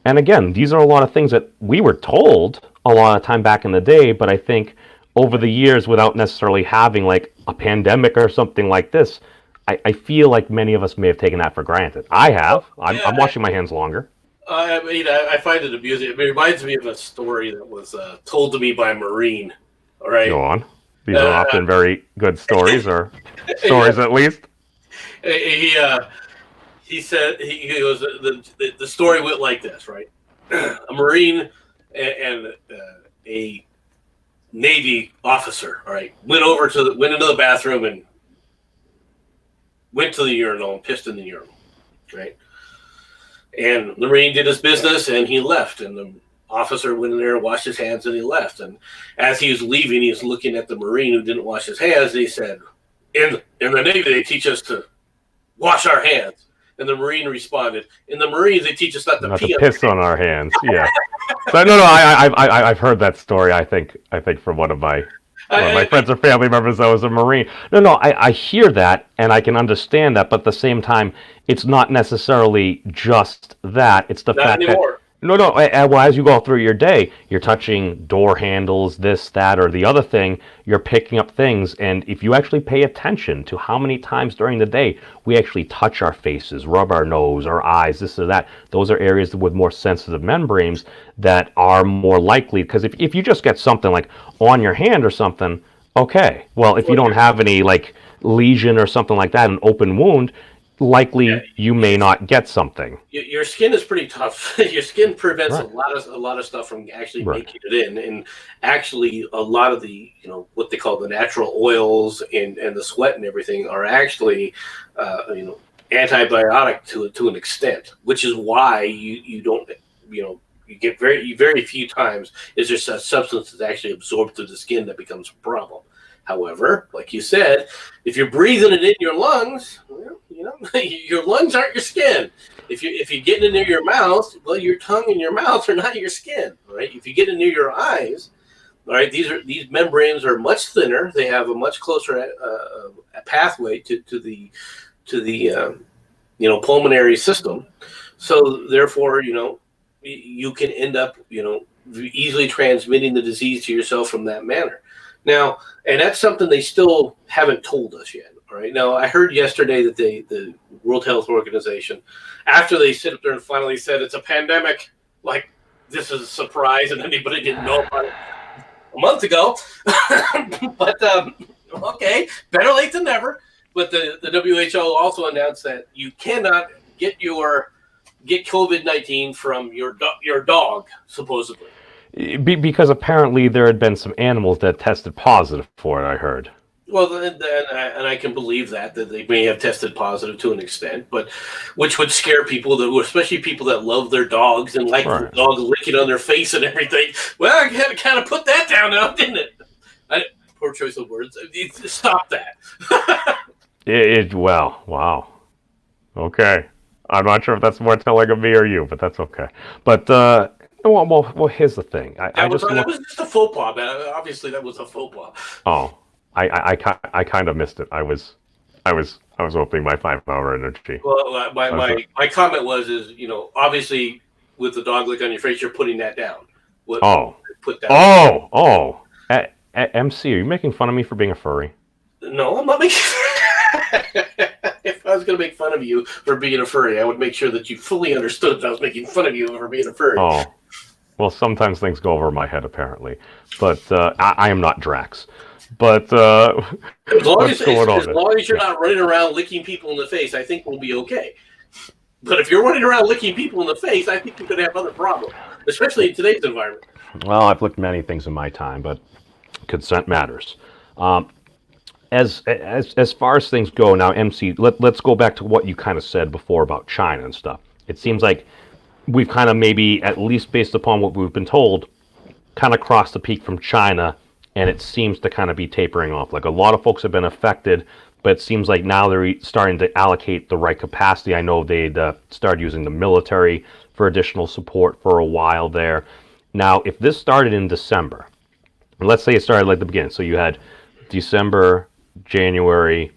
And again, these are a lot of things that we were told a lot of time back in the day, but I think over the years, without necessarily having like a pandemic or something like this, I feel like many of us may have taken that for granted. I have. I'm washing my hands longer. I mean, I find it amusing. It reminds me of a story that was told to me by a Marine. All right. Go on. These are often very good stories, or Yeah. stories at least. He said he goes the story went like this, right? A Marine and a Navy officer, all right, went into the bathroom and went to the urinal and pissed in the urinal, right? And the Marine did his business and he left, and the officer went in there and washed his hands and he left. And as he was leaving, he was looking at the Marine who didn't wash his hands, and he said, in the Navy they teach us to wash our hands. And the Marine responded, in the Marines they teach us not to piss on our hands. Yeah. So no, I've heard that story. I think from one of my friends or family members that was a Marine. No, I hear that and I can understand that, but at the same time, it's not necessarily just that. It's the fact anymore. that well, as you go through your day, you're touching door handles, this, that, or the other thing. You're picking up things, and if you actually pay attention to how many times during the day we actually touch our faces, rub our nose, our eyes, this or that, those are areas with more sensitive membranes that are more likely. Because if you just get something like on your hand or something, okay. Well, if you don't have any like lesion or something like that, an open wound, likely you may not get something. Your skin is pretty tough. Your skin prevents a lot of stuff from actually making it in, and actually a lot of the what they call the natural oils and the sweat and everything are actually antibiotic to an extent, which is why you don't you get very few times is there such substance that's actually absorbed through the skin that becomes a problem. However, like you said, if you're breathing it in your lungs, your lungs aren't your skin. If you're getting it near your mouth, well, your tongue and your mouth are not your skin, right? If you get it near your eyes, all right, these membranes are much thinner. They have a much closer pathway to the pulmonary system. So therefore, you can end up easily transmitting the disease to yourself from that manner. Now, and that's something they still haven't told us yet. All right. Now, I heard yesterday that the World Health Organization, after they sit up there and finally said it's a pandemic, like this is a surprise and anybody didn't know about it a month ago. But okay, better late than never. But the WHO also announced that you cannot get COVID-19 from your dog, supposedly. Because apparently there had been some animals that tested positive for it, I heard. Well, and I can believe that they may have tested positive to an extent, but which would scare people, especially people that love their dogs and like the dog licking on their face and everything. Well, I had to kind of put that down now, didn't it? Poor choice of words. Stop that. Wow. Okay. I'm not sure if that's more telling of me or you, but that's okay. But, well, here's the thing. That was just a faux pas, man. Obviously, that was a faux pas. Oh, I kind of missed it. I was opening my 5-hour energy. Well, my comment was obviously with the dog lick on your face, you're putting that down. Put that. MC, are you making fun of me for being a furry? No, I'm not making. If I was going to make fun of you for being a furry, I would make sure that you fully understood that I was making fun of you for being a furry. Oh, well, sometimes things go over my head, apparently. But I am not Drax. But as long as you're not running around licking people in the face, I think we'll be okay. But if you're running around licking people in the face, I think you could have other problems, especially in today's environment. Well, I've licked many things in my time, but consent matters. As far as things go now, MC, let's go back to what you kind of said before about China and stuff. It seems like we've kind of maybe, at least based upon what we've been told, kind of crossed the peak from China, and it seems to kind of be tapering off. Like a lot of folks have been affected, but it seems like now they're starting to allocate the right capacity. I know they'd started using the military for additional support for a while there. Now, if this started in December, let's say it started like the beginning, so you had December, January,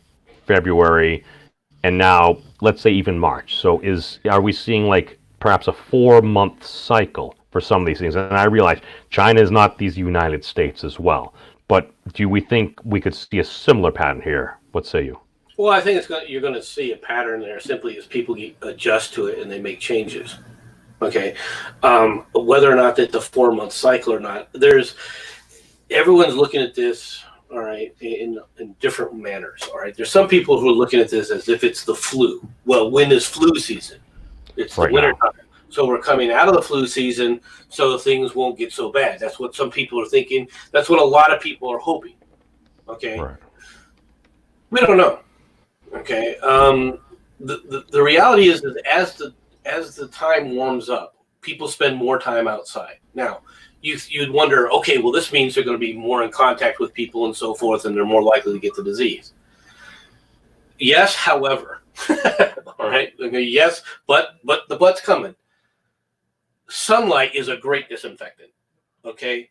February, and now let's say even March. So are we seeing like perhaps a 4-month cycle for some of these things? And I realize China is not these United States as well, But do we think we could see a similar pattern here? What say you? Well, I think you're going to see a pattern there simply as people adjust to it and they make changes. Okay, whether or not that's a 4-month cycle or not, everyone's looking at this, all right, in different manners. All right, there's some people who are looking at this as if it's the flu. Well, when is flu season? It's the winter time. So we're coming out of the flu season, so things won't get so bad. That's what some people are thinking. That's what a lot of people are hoping. Okay, Right. We don't know. Okay, the reality is that as the time warms up, people spend more time outside. Now, you'd wonder, okay, well, this means they're going to be more in contact with people and so forth, and they're more likely to get the disease. Yes, however, all right, okay, yes, but the but's coming. Sunlight is a great disinfectant. Okay,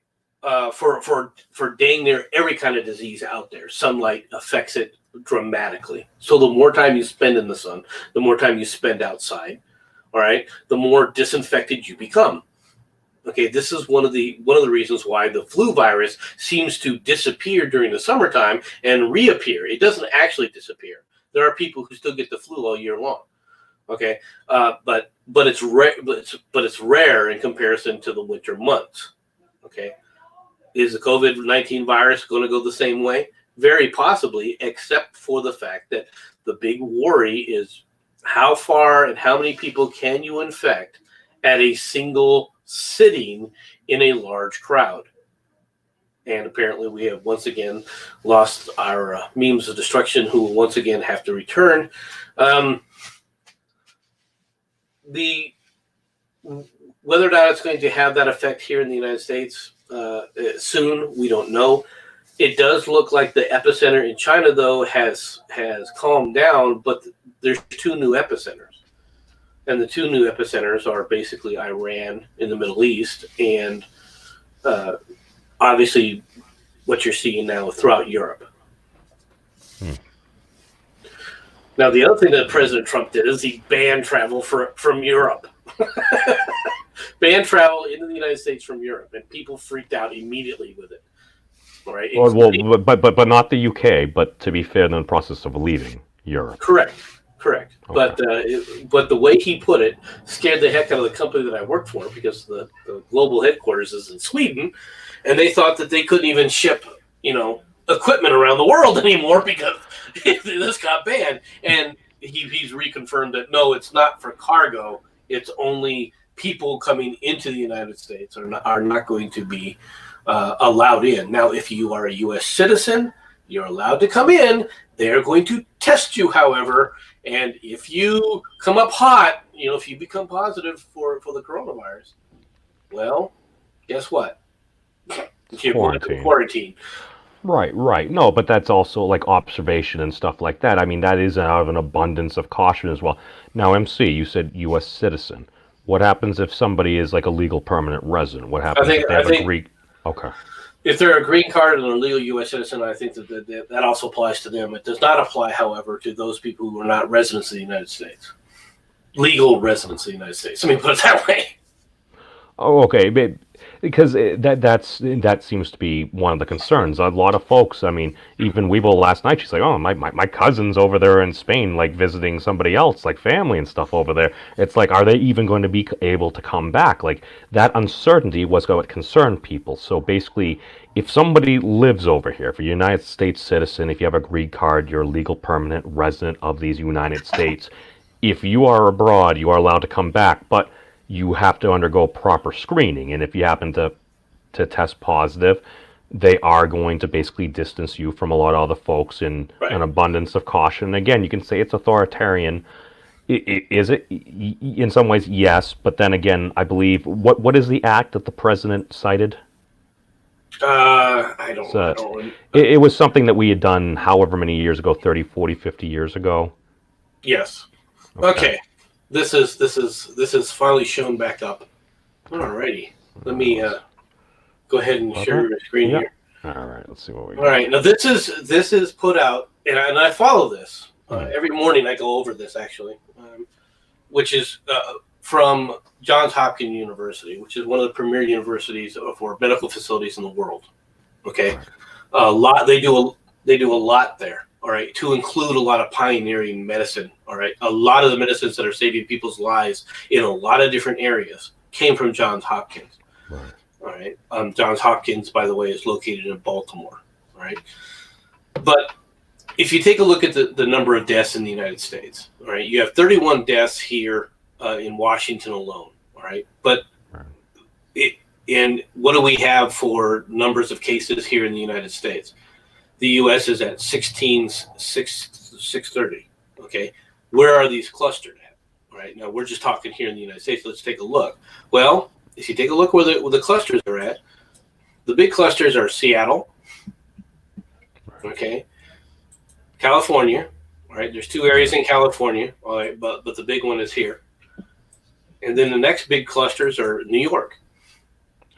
for dang near every kind of disease out there, sunlight affects it dramatically. So the more time you spend in the sun, the more time you spend outside, all right, the more disinfected you become. Okay, this is one of the reasons why the flu virus seems to disappear during the summertime and reappear. It doesn't actually disappear. There are people who still get the flu all year long. Okay, but it's rare. But it's rare in comparison to the winter months. Okay, is the COVID-19 virus going to go the same way? Very possibly, except for the fact that the big worry is how far and how many people can you infect at a single sitting in a large crowd. And apparently we have once again lost our memes of destruction who will once again have to return. Whether or not it's going to have that effect here in the United States soon, we don't know. It does look like the epicenter in China, though, has calmed down, but there's 2 new epicenters. And the 2 new epicenters are basically Iran in the Middle East and obviously what you're seeing now throughout Europe. Now, the other thing that President Trump did is he banned travel from Europe. Banned travel into the United States from Europe, and people freaked out immediately with it. All right. Well, but not the UK. But to be fair, in the process of leaving Europe. Correct. Okay. But the way he put it scared the heck out of the company that I worked for because the global headquarters is in Sweden, and they thought that they couldn't even ship equipment around the world anymore because this got banned. And he's reconfirmed that no, it's not for cargo. It's only people coming into the United States are not going to be allowed in. Now, if you are a U.S. citizen, you're allowed to come in. They're going to test you, however, and if you come up hot, if you become positive for the coronavirus, well, guess what? You're going to quarantine. Right. No, but that's also like observation and stuff like that. I mean, that is out of an abundance of caution as well. Now, MC, you said U.S. citizen. What happens if somebody is like a legal permanent resident? What happens if they have a Greek? Okay. If they're a green card and a legal U.S. citizen, I think that also applies to them. It does not apply, however, to those people who are not residents of the United States. Legal residents of the United States. Let me put it that way. Oh, okay. Because that seems to be one of the concerns. A lot of folks, I mean, even Weeble last night, she's like, oh, my cousin's over there in Spain, like visiting somebody else, like family and stuff over there. It's like, are they even going to be able to come back? Like, that uncertainty was what concerned people. So basically, if somebody lives over here, if you're a United States citizen, if you have a green card, you're a legal permanent resident of these United States, if you are abroad, you are allowed to come back, but you have to undergo proper screening. And if you happen to test positive, they are going to basically distance you from a lot of other folks in an abundance of caution. Again, you can say it's authoritarian. Is it? In some ways, yes. But then again, I believe, what is the act that the president cited? I don't. It was something that we had done however many years ago, 30, 40, 50 years ago. Yes. Okay. This is finally shown back up. Alrighty. Let me go ahead and share your screen here. All right. Let's see what we got. All right. Now this is put out, and I follow this every morning. I go over this actually, which is from Johns Hopkins University, which is one of the premier universities for medical facilities in the world. Okay. A lot. They do a lot there. All right, to include a lot of pioneering medicine. All right, a lot of the medicines that are saving people's lives in a lot of different areas came from Johns Hopkins. Right. All right, Johns Hopkins, by the way, is located in Baltimore. All right, but if you take a look at the number of deaths in the United States, all right, you have 31 deaths here in Washington alone. All right, but and what do we have for numbers of cases here in the United States? The U.S. is at 630. Okay, where are these clustered at? All right, now we're just talking here in the United States. Let's take a look. Well, if you take a look where the clusters are at, the big clusters are Seattle, okay, California. All right, there's 2 areas in California. All right, but the big one is here, and then the next big clusters are New York.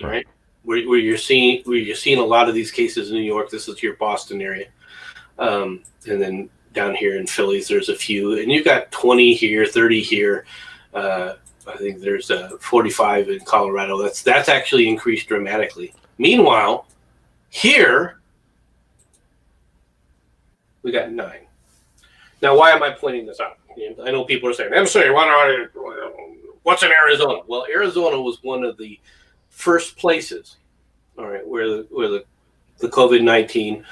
All right. Where you're seeing a lot of these cases in New York. This is your Boston area, and then down here in Philly, there's a few, and you've got 20 here, 30 here. I think there's 45 in Colorado. That's actually increased dramatically. Meanwhile, here we got 9. Now, why am I pointing this out? I know people are saying, "I'm sorry, what's in Arizona?" Well, Arizona was one of the first places, all right, where the COVID-19,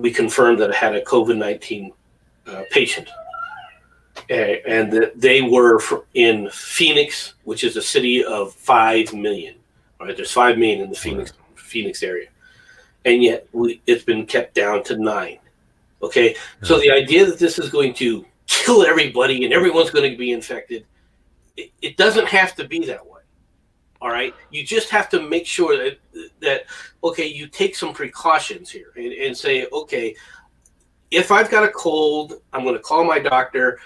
we confirmed that it had a COVID-19 patient, and that they were in Phoenix, which is a city of 5 million. All right, there's 5 million in the Phoenix area, and yet it's been kept down to 9. Okay, so the idea that this is going to kill everybody and everyone's going to be infected, it doesn't have to be that way. All right, you just have to make sure that okay, you take some precautions here and say, okay, if I've got a cold, I'm going to call my doctor,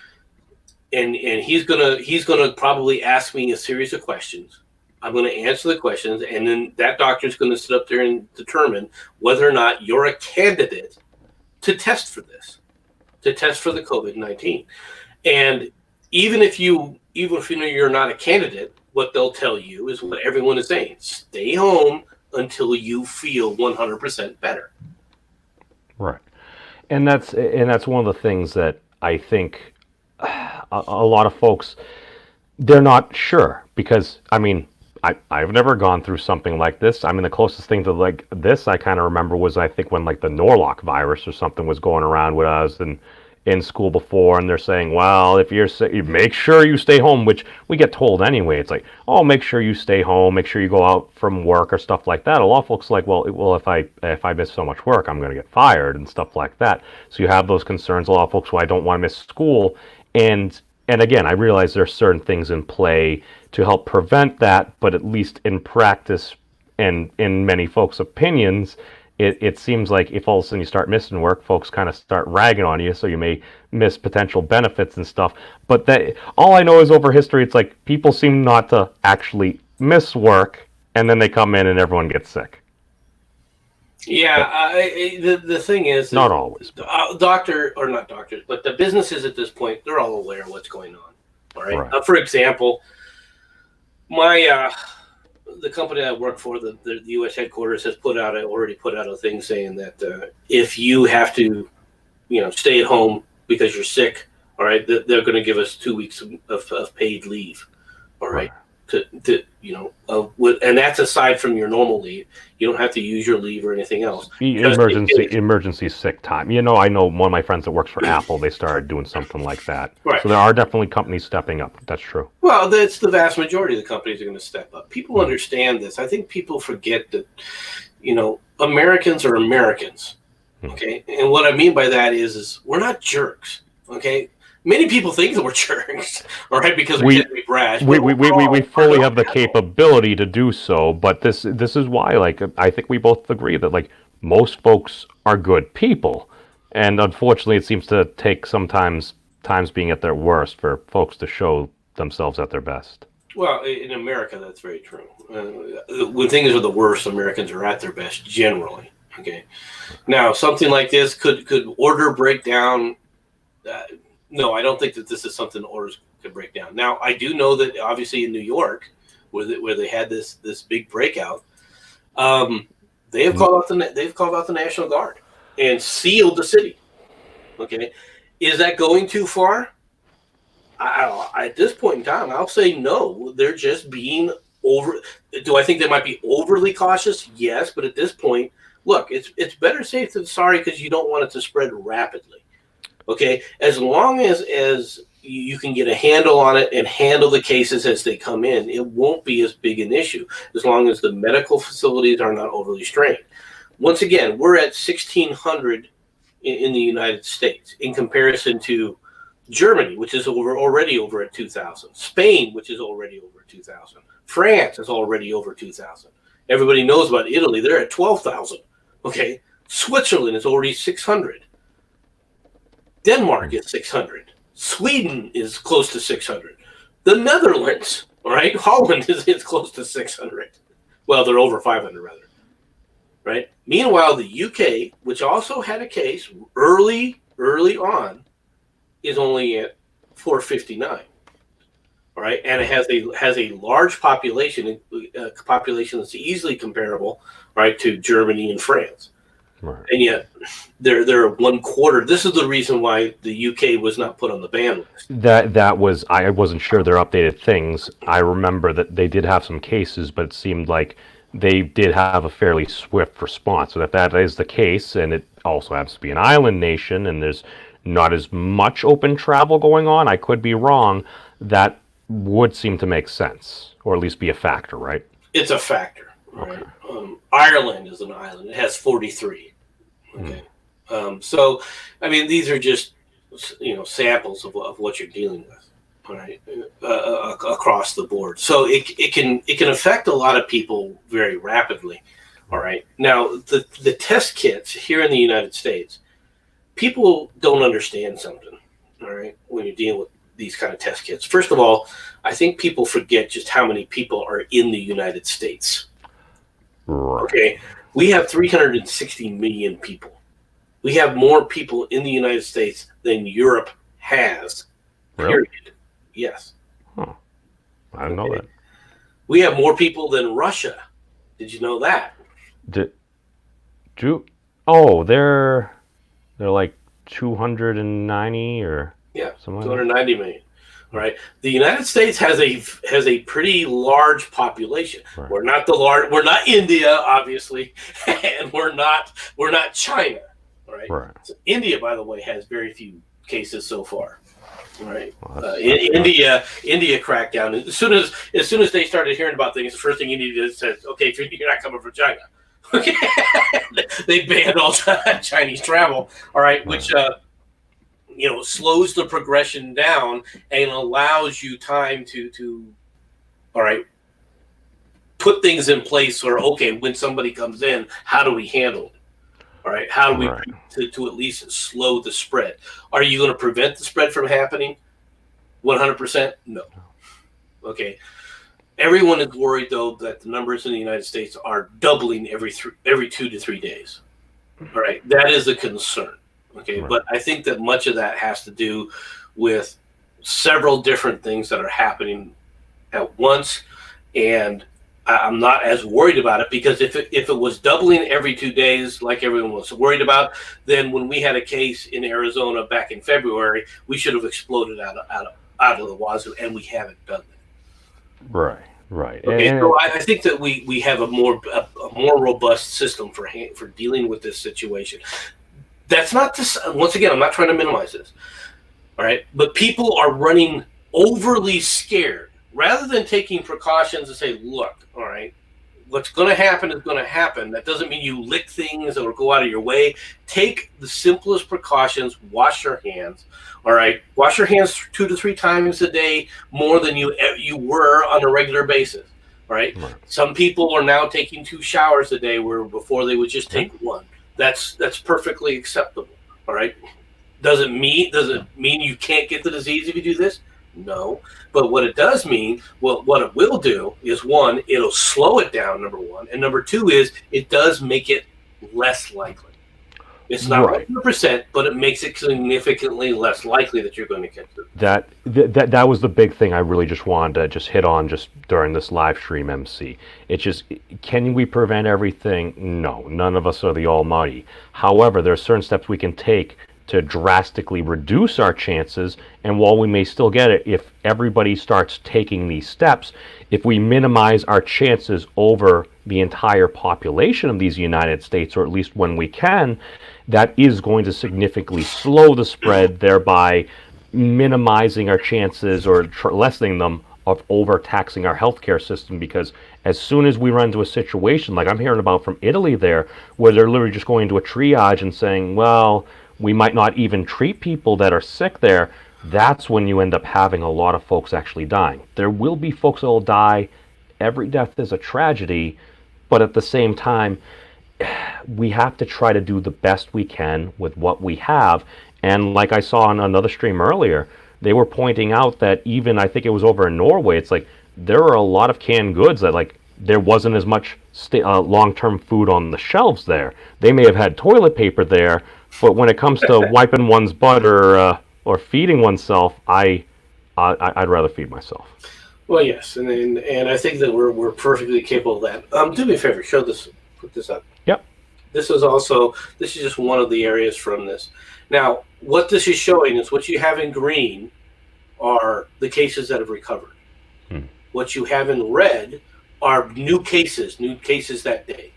and he's gonna probably ask me a series of questions. I'm going to answer the questions, and then that doctor's going to sit up there and determine whether or not you're a candidate to test for this, to test for the COVID-19. And even if you know you're not a candidate, what they'll tell you is what everyone is saying: stay home until you feel 100% better. Right, and that's one of the things that I think a lot of folks, they're not sure, because I mean, I've never gone through something like this. I mean, the closest thing to like this I kind of remember was, I think, when like the Norlock virus or something was going around when I was in school before, and they're saying, well, if you're sick, you make sure you stay home, which we get told anyway. It's like, oh, make sure you stay home, make sure you go out from work or stuff like that. A lot of folks are like, well, if I miss so much work, I'm going to get fired and stuff like that. So you have those concerns. A lot of folks, well, I don't want to miss school, and again, I realize there are certain things in play to help prevent that, but at least in practice and in many folks' opinions, it seems like if all of a sudden you start missing work, folks kind of start ragging on you, so you may miss potential benefits and stuff. But that, all I know is over history, it's like people seem not to actually miss work, and then they come in and everyone gets sick. Yeah, the thing is, not always. Doctor or not doctors, but the businesses at this point, they're all aware of what's going on. All right. Right. For example, the company I work for, the U.S. headquarters, has already put out a thing saying that if you have to, stay at home because you're sick, all right, they're going to give us 2 weeks of paid leave, all right. And that's aside from your normal leave. You don't have to use your leave or anything else. Emergency sick time. I know one of my friends that works for Apple, they started doing something like that. Right. So there are definitely companies stepping up. That's true. Well, that's the vast majority of the companies are going to step up. People understand this. I think people forget that, Americans are Americans. Okay. And what I mean by that is we're not jerks. Okay. Many people think that we're jerks, all right, because we can't be brash. We fully have the capability to do so, but this is why, like, I think we both agree that, like, most folks are good people, and unfortunately, it seems to take times being at their worst for folks to show themselves at their best. Well, in America, that's very true. When things are the worst, Americans are at their best generally. Okay, now something like this could order break down. No, I don't think that this is something orders could break down. Now, I do know that obviously in New York, where they had this big breakout, They've called out the National Guard and sealed the city. Okay, is that going too far? At this point in time, I'll say no. They're just being over. Do I think they might be overly cautious? Yes, but at this point, look, it's better safe than sorry because you don't want it to spread rapidly. Okay, as long as you can get a handle on it and handle the cases as they come in, it won't be as big an issue as long as the medical facilities are not overly strained. Once again, we're at 1,600 in the United States in comparison to Germany, which is already over at 2,000. Spain, which is already over at 2,000. France is already over 2,000. Everybody knows about Italy. They're at 12,000. Okay. Switzerland is already 600. Denmark is 600. Sweden is close to 600. The Netherlands, all right, Holland is close to 600. Well, they're over 500 rather. Right. Meanwhile, the UK, which also had a case early on, is only at 459. All right, and it has a large population, a population that's easily comparable, right, to Germany and France. Right. And yet, they're 1/4. This is the reason why the UK was not put on the ban list. That was, I wasn't sure their updated things. I remember that they did have some cases, but it seemed like they did have a fairly swift response. So if that is the case, and it also happens to be an island nation, and there's not as much open travel going on, I could be wrong, that would seem to make sense, or at least be a factor, right? It's a factor, right? Okay. Ireland is an island. It has 43. Okay. So, I mean, these are just, samples of what you're dealing with, all right, across the board. So it can affect a lot of people very rapidly, all right? Now, the test kits here in the United States, people don't understand something, all right, when you're dealing with these kind of test kits. First of all, I think people forget just how many people are in the United States. Right. Okay, we have 360 million people. We have more people in the United States than Europe has, period. Really? Yes. Huh. I didn't know that. We have more people than Russia. Did you know that? They're like 290 or something 290 million. All right. The United States has a pretty large population. Right. We're not India, obviously, and we're not China. All right. Right. So India, by the way, has very few cases so far. All right. Well, India cracked down as soon as they started hearing about things. The first thing India did said, "Okay, you're not coming from China." Okay. They banned all Chinese travel. All right, which slows the progression down and allows you time to all right, put things in place where, okay, when somebody comes in, how do we handle it? All right, how do we to at least slow the spread? Are you going to prevent the spread from happening 100%? No. Okay. Everyone is worried, though, that the numbers in the United States are doubling every 2 to 3 days. All right, that is a concern. Okay, but I think that much of that has to do with several different things that are happening at once, and I'm not as worried about it because if it was doubling every 2 days, like everyone was worried about, then when we had a case in Arizona back in February, we should have exploded out of the wazoo, and we haven't done that. Right. Okay, so I think that we have a more robust system for dealing with this situation. That's not to, once again, I'm not trying to minimize this. All right, but people are running overly scared rather than taking precautions and say, look, all right, what's going to happen is going to happen. That doesn't mean you lick things or go out of your way. Take the simplest precautions. Wash your hands. All right, wash your hands 2 to 3 times a day more than you were on a regular basis. All right, some people are now taking 2 showers a day where before they would just take 1. That's perfectly acceptable. All right, does it mean you can't get the disease if you do this? No, but what it does mean, what it will do is, 1, it'll slow it down, number 1, and number 2 is it does make it less likely. It's not Right. 100%, but it makes it significantly less likely that you're going to catch it. That was the big thing I really just wanted to just hit on just during this live stream, MC. It's just, can we prevent everything? No, none of us are the almighty. However, there are certain steps we can take to drastically reduce our chances, and while we may still get it, if everybody starts taking these steps, if we minimize our chances over the entire population of these United States, or at least when we can, that is going to significantly slow the spread, thereby minimizing our chances or lessening them of overtaxing our healthcare system. Because as soon as we run into a situation like I'm hearing about from Italy there, where they're literally just going to a triage and saying, well, we might not even treat people that are sick there, that's when you end up having a lot of folks actually dying. There will be folks that will die. Every death is a tragedy, but at the same time, we have to try to do the best we can with what we have. And like I saw on another stream earlier, they were pointing out that even, I think it was over in Norway, it's like there are a lot of canned goods that, like, there wasn't as much long-term food on the shelves there. They may have had toilet paper there, but when it comes to wiping one's butt or feeding oneself, I'd rather feed myself. Well, yes, and I think that we're perfectly capable of that. Do me a favor, put this up. Yep. This is just one of the areas from this. Now, what this is showing is what you have in green are the cases that have recovered. What you have in red are new cases that day.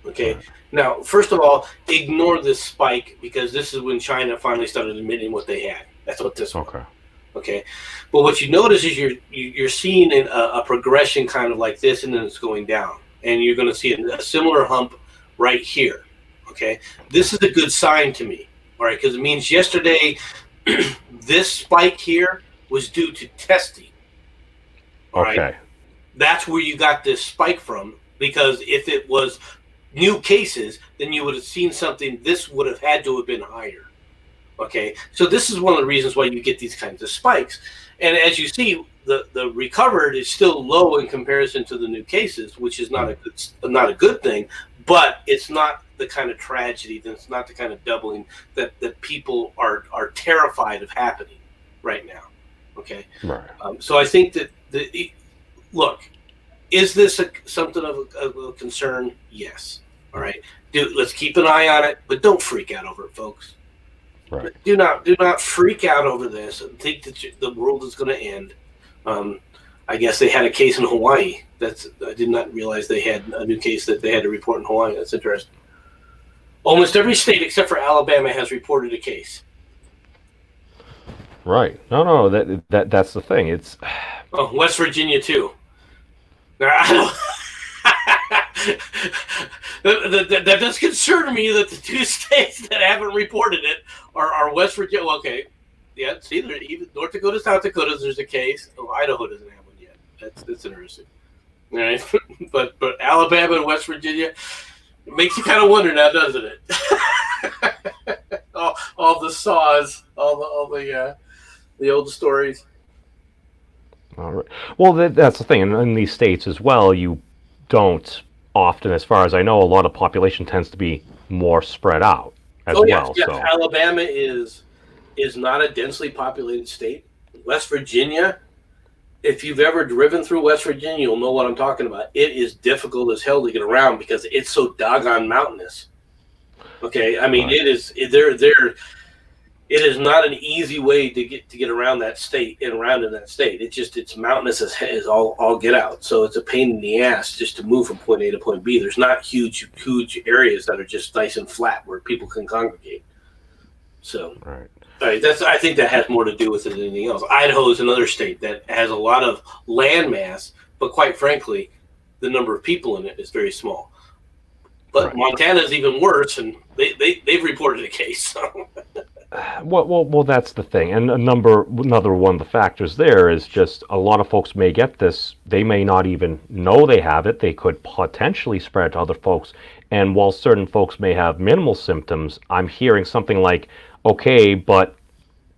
Okay. Right. Now, first of all, ignore this spike, because this is when China finally started admitting what they had. That's what this was. Okay. But what you notice is you're seeing a progression kind of like this, and then it's going down. And you're going to see a similar hump right here. Okay. This is a good sign to me. All right. Because it means yesterday, this spike here was due to testing. All right. That's where you got this spike from, because if it was new cases, then you would have seen something. This would have had to have been higher. Okay. So this is one of the reasons why you get these kinds of spikes. And as you see, the recovered is still low in comparison to the new cases, which is not a good thing, but it's not the kind of tragedy, it's not the kind of doubling that people are terrified of happening right now. Okay. Right. So I think that look, is this something of a concern? Yes. All right. Let's keep an eye on it, but don't freak out over it, folks. Right. Do not freak out over this and think that the world is going to end. I guess they had a case in Hawaii. I did not realize they had a new case that they had to report in Hawaii. That's interesting. Almost every state except for Alabama has reported a case. Right. No. That's the thing. It's West Virginia too. Now, I don't. That does concern me that the two states that haven't reported it are West Virginia. Well, okay, yeah. See, even North Dakota, South Dakota, there's a case. Oh, Idaho doesn't have one yet. That's interesting. All right, but Alabama and West Virginia, it makes you kind of wonder now, doesn't it? all the saws, all the old stories. All right. Well, that's the thing, and in these states as well, you don't often, as far as I know, a lot of population tends to be more spread out as well. Yes. So Alabama is not a densely populated state. West Virginia, if you've ever driven through West Virginia, you'll know what I'm talking about. It is difficult as hell to get around because it's so doggone mountainous. Okay, I mean, right. It is not an easy way to get around that state and around in that state. It's mountainous as all get out. So it's a pain in the ass just to move from point A to point B. There's not huge areas that are just nice and flat where people can congregate. So right. I think that has more to do with it than anything else. Idaho is another state that has a lot of land mass, but quite frankly, the number of people in it is very small. But right. Montana is even worse, and they've reported a case. So. Well, that's the thing. And another one of the factors there is just a lot of folks may get this. They may not even know they have it. They could potentially spread to other folks. And while certain folks may have minimal symptoms, I'm hearing something like, okay, but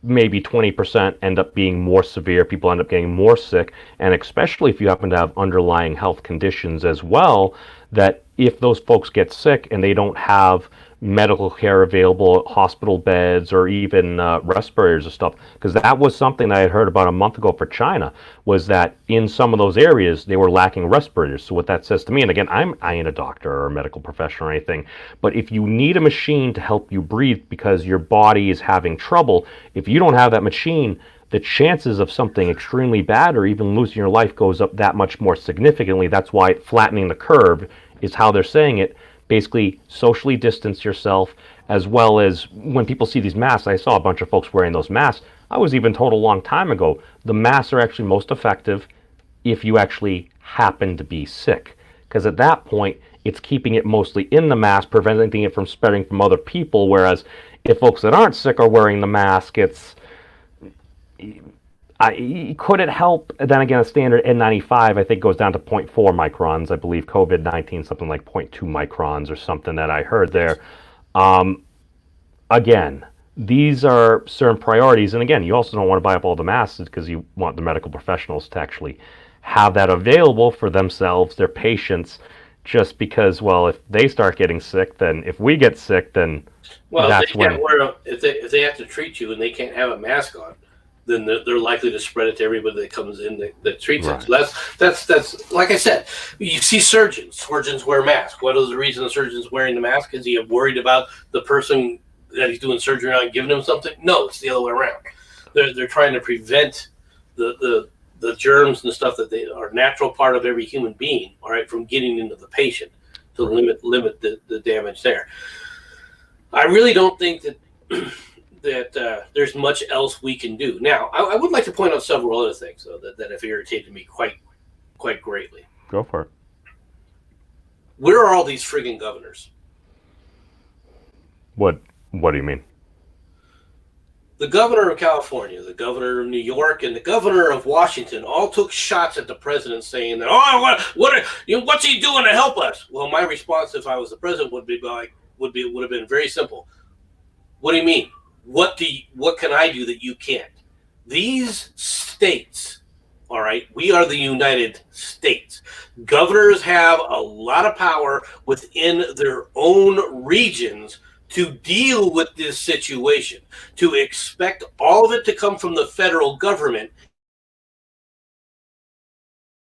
maybe 20% end up being more severe. People end up getting more sick. And especially if you happen to have underlying health conditions as well, that if those folks get sick and they don't have medical care available, hospital beds, or even respirators and stuff. Because that was something that I had heard about a month ago for China, was that in some of those areas they were lacking respirators. So what that says to me, and again, I ain't a doctor or a medical professional or anything, but if you need a machine to help you breathe because your body is having trouble, if you don't have that machine, the chances of something extremely bad or even losing your life goes up that much more significantly. That's why flattening the curve is how they're saying it. Basically, socially distance yourself, as well as when people see these masks. I saw a bunch of folks wearing those masks. I was even told a long time ago, the masks are actually most effective if you actually happen to be sick. Because at that point, it's keeping it mostly in the mask, preventing it from spreading from other people. Whereas if folks that aren't sick are wearing the mask, could it help? Then again, a standard N95, I think, goes down to zero point 0.4 microns. I believe COVID-19, something like 0.2 microns or something that I heard there. Again, these are certain priorities. And again, you also don't want to buy up all the masks because you want the medical professionals to actually have that available for themselves, their patients, just because, well, if they start getting sick, then if we get sick, then that's when... If they have to treat you and they can't have a mask on, then they're likely to spread it to everybody that comes in that treats it. So that's like I said, you see surgeons wear masks. What is the reason the surgeon's wearing the mask? Is he worried about the person that he's doing surgery on giving him something? No, it's the other way around. They're trying to prevent the germs and stuff that they are a natural part of every human being, all right, from getting into the patient to limit the damage there. I really don't think that there's much else we can do. Now, I would like to point out several other things, though, that have irritated me quite greatly. Go for it. Where are all these friggin' governors? What do you mean? The governor of California, the governor of New York, and the governor of Washington all took shots at the president, saying that, what's he doing to help us? Well, my response, if I was the president, would have been very simple. What do you mean? What can I do that you can't? These states, all right, we are the United States. Governors have a lot of power within their own regions to deal with this situation. To expect all of it to come from the federal government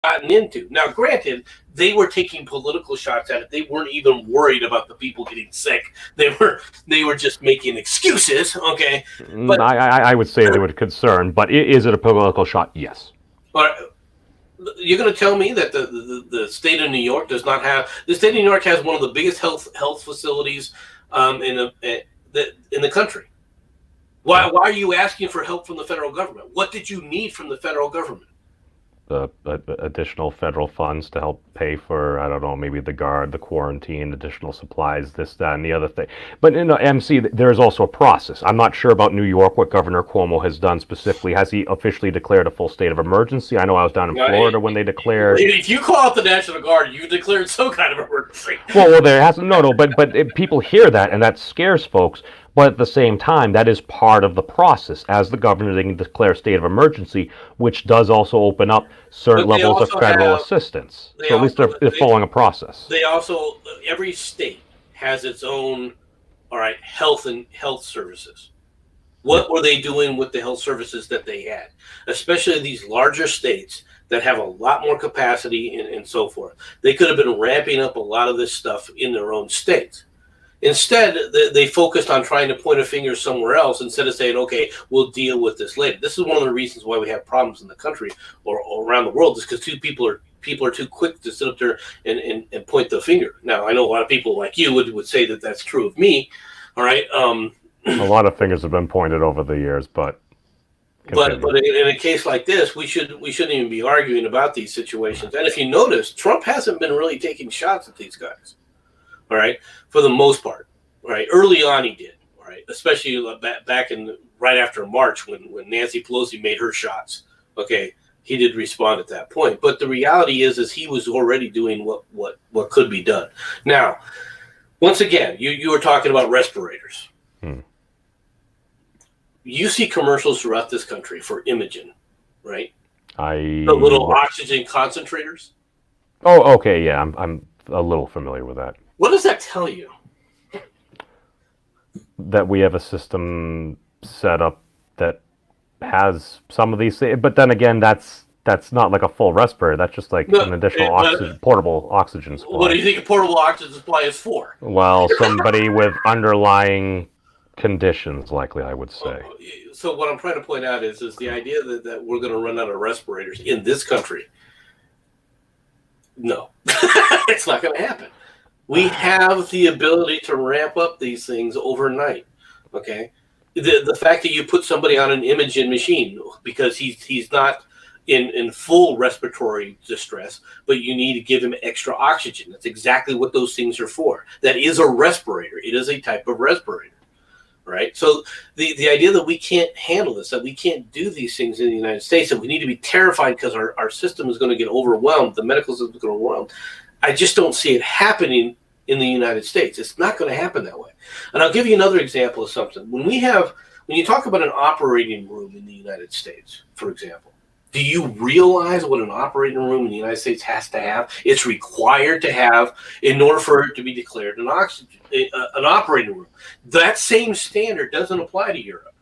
gotten into. Now, granted, they were taking political shots at it. They weren't even worried about the people getting sick. They were just making excuses. Okay, but I would say they were concerned. But is it a political shot? Yes. But you're going to tell me that the state of New York does not have? The state of New York has one of the biggest health facilities in the country. Why are you asking for help from the federal government? What did you need from the federal government? Additional federal funds to help pay for, I don't know, maybe the guard, the quarantine, additional supplies, this, that, and the other thing. But MC, there is also a process. I'm not sure about New York, what Governor Cuomo has done specifically. Has he officially declared a full state of emergency? I know I was down in Florida when they declared. If you call out the National Guard, you declared some kind of emergency. Well, there hasn't. No, but people hear that, and that scares folks. But at the same time, that is part of the process. As the governor, they can declare state of emergency, which does also open up certain levels of federal assistance. So at least they're following a process. They also, every state has its own, all right, health services. What were they doing with the health services that they had? Especially these larger states that have a lot more capacity and so forth. They could have been ramping up a lot of this stuff in their own states. Instead, they focused on trying to point a finger somewhere else instead of saying, okay, we'll deal with this later. This is one of the reasons why we have problems in the country or around the world, is because people are too quick to sit up there and point the finger. Now, I know a lot of people like you would say that that's true of me. All right. A lot of fingers have been pointed over the years, but in a case like this, we shouldn't even be arguing about these situations. And if you notice, Trump hasn't been really taking shots at these guys. All right, for the most part. All right, early on he did. All right, especially back in right after March when Nancy Pelosi made her shots. Okay, he did respond at that point. But the reality is he was already doing what could be done. Now, once again, you were talking about respirators. You see commercials throughout this country for Imogen, right? The little oxygen concentrators. Oh, okay, yeah, I'm a little familiar with that. What does that tell you? that we have a system set up that has some of these things. But then again, that's not like a full respirator. That's just like No, an additional oxygen, portable oxygen what do supply. you think a portable oxygen supply is for? Well, somebody with underlying conditions, likely, I would say. So what I'm trying to point out is the idea that we're going to run out of respirators in this country. No, it's not going to happen. We have the ability to ramp up these things overnight. Okay, the fact that you put somebody on an imaging machine because he's not in full respiratory distress, but you need to give him extra oxygen. That's exactly what those things are for. That is a respirator. It is a type of respirator, right? So the idea that we can't handle this, that we can't do these things in the United States, that we need to be terrified because our system is going to get overwhelmed, the medical system is going to get overwhelmed, I just don't see it happening in the United States. It's not going to happen that way. And I'll give you another example of something. When you talk about an operating room in the United States, for example, do you realize what an operating room in the United States has to have? It's required to have in order for it to be declared an operating room. That same standard doesn't apply to Europe.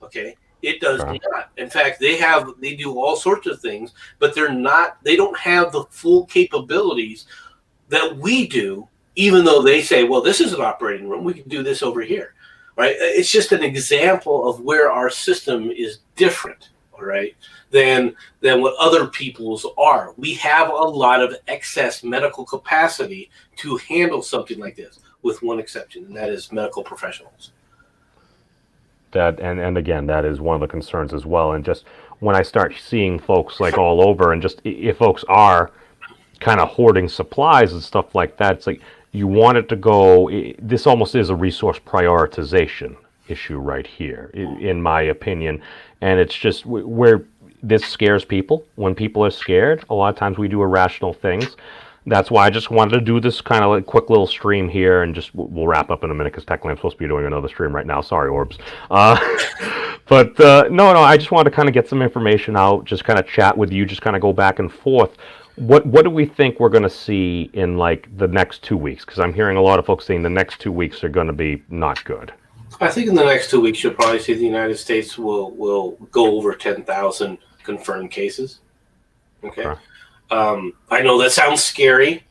Okay, it does not. In fact, they do all sorts of things, but they don't have the full capabilities that we do. Even though they say, well, this is an operating room, we can do this over here, right? It's just an example of where our system is different, all right, than what other people's are. We have a lot of excess medical capacity to handle something like this, with one exception, and that is medical professionals. That and again, that is one of the concerns as well. And just when I start seeing folks like all over, and just if folks are kind of hoarding supplies and stuff like that, it's like you want it to go. This almost is a resource prioritization issue right here, in my opinion. And it's just where this scares people. When people are scared, a lot of times we do irrational things. That's why I just wanted to do this kind of like quick little stream here, and just we'll wrap up in a minute because technically I'm supposed to be doing another stream right now. Sorry, Orbs. But no, I just wanted to kind of get some information out, just kind of chat with you, just kind of go back and forth. What do we think we're going to see in like the next 2 weeks? Because I'm hearing a lot of folks saying the next 2 weeks are going to be not good. I think in the next 2 weeks you'll probably see the United States will go over 10,000 confirmed cases. Okay. I know that sounds scary,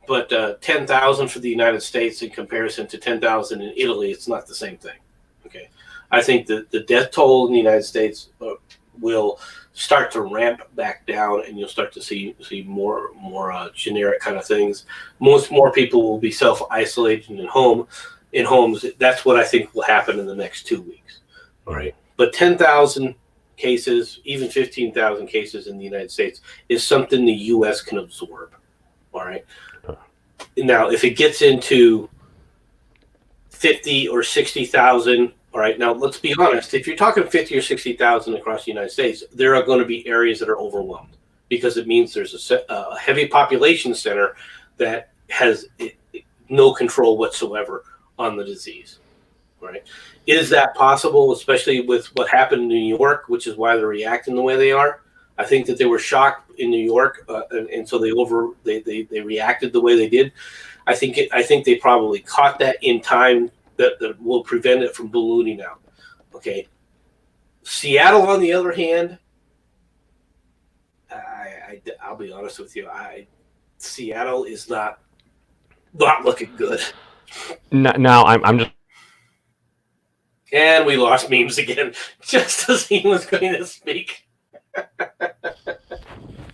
but 10,000 for the United States in comparison to 10,000 in Italy, it's not the same thing. Okay. I think that the death toll in the United States will start to ramp back down, and you'll start to see more generic kind of things. More people will be self-isolating in homes. That's what I think will happen in the next 2 weeks. All right. But 10,000 cases, even 15,000 cases in the United States is something the U.S. can absorb. All right. Now, if it gets into 50 or 60,000, all right. Now, let's be honest. If you're talking 50 or 60,000 across the United States, there are going to be areas that are overwhelmed because it means there's a heavy population center that has no control whatsoever on the disease. Right? Is that possible, especially with what happened in New York, which is why they're reacting the way they are? I think that they were shocked in New York, and so they reacted the way they did. I think they probably caught that in time that will prevent it from ballooning out. Okay, Seattle, on the other hand, I'll be honest with you, Seattle is not looking good. Now I'm just. And we lost memes again, just as he was going to speak.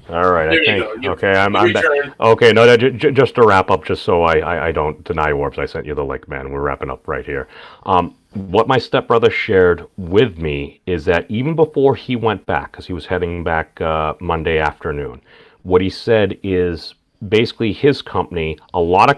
All right, There I you think. go. Okay, I'm back. Okay, no, just to wrap up, just so I don't deny Orbs, I sent you the link, man. We're wrapping up right here. What my stepbrother shared with me is that even before he went back, because he was heading back Monday afternoon, what he said is basically his company, a lot of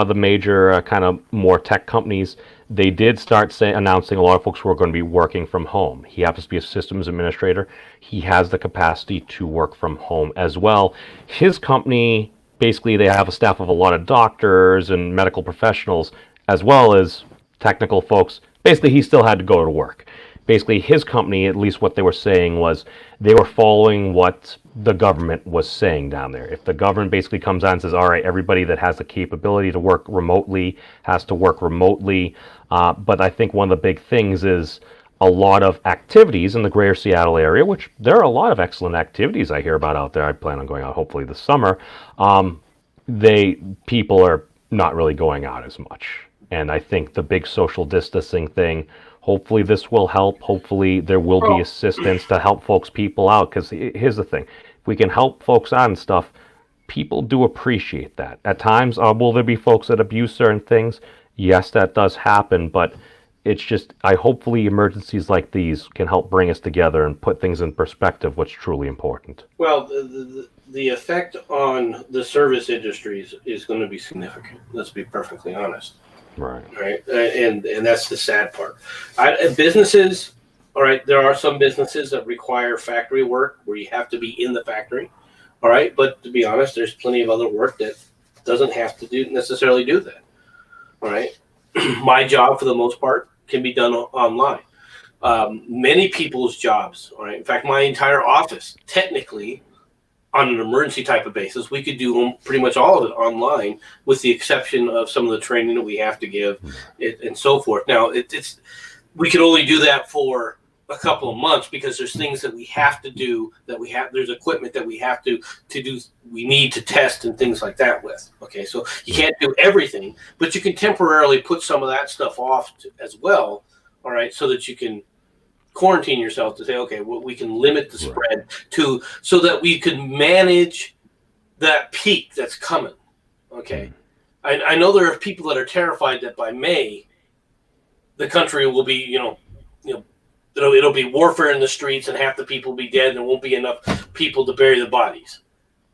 the major kind of more tech companies, they did start announcing a lot of folks who are going to be working from home. He happens to be a systems administrator. He has the capacity to work from home as well. His company, basically, they have a staff of a lot of doctors and medical professionals, as well as technical folks. Basically, he still had to go to work. basically his company, at least what they were saying was they were following what the government was saying down there. If the government basically comes out and says, all right, everybody that has the capability to work remotely has to work remotely. But I think one of the big things is a lot of activities in the greater Seattle area, which there are a lot of excellent activities I hear about out there. I plan on going out hopefully this summer. People are not really going out as much. And I think the big social distancing thing, hopefully this will help. Hopefully there will be assistance to help people out. Because here's the thing. If we can help folks out and stuff, people do appreciate that. At times, will there be folks that abuse certain things? Yes, that does happen. But it's just, hopefully emergencies like these can help bring us together and put things in perspective, what's truly important. Well, the effect on the service industries is going to be significant. Let's be perfectly honest. Right. Right. And that's the sad part. Businesses, all right, there are some businesses that require factory work where you have to be in the factory. All right. But to be honest, there's plenty of other work that doesn't have to necessarily do that. All right. My job, for the most part, can be done online. Many people's jobs, all right. In fact, my entire office, technically, on an emergency type of basis, we could do pretty much all of it online, with the exception of some of the training that we have to give, and so forth. Now, we could only do that for a couple of months because there's things that we have to do, there's equipment that we have to do, we need to test and things like that with. Okay, so you can't do everything, but you can temporarily put some of that stuff off as well, all right, so that you can quarantine yourself to say, okay, well, we can limit the spread so that we can manage that peak that's coming. Okay, I know there are people that are terrified that by May the country will be, it'll be warfare in the streets and half the people will be dead and there won't be enough people to bury the bodies.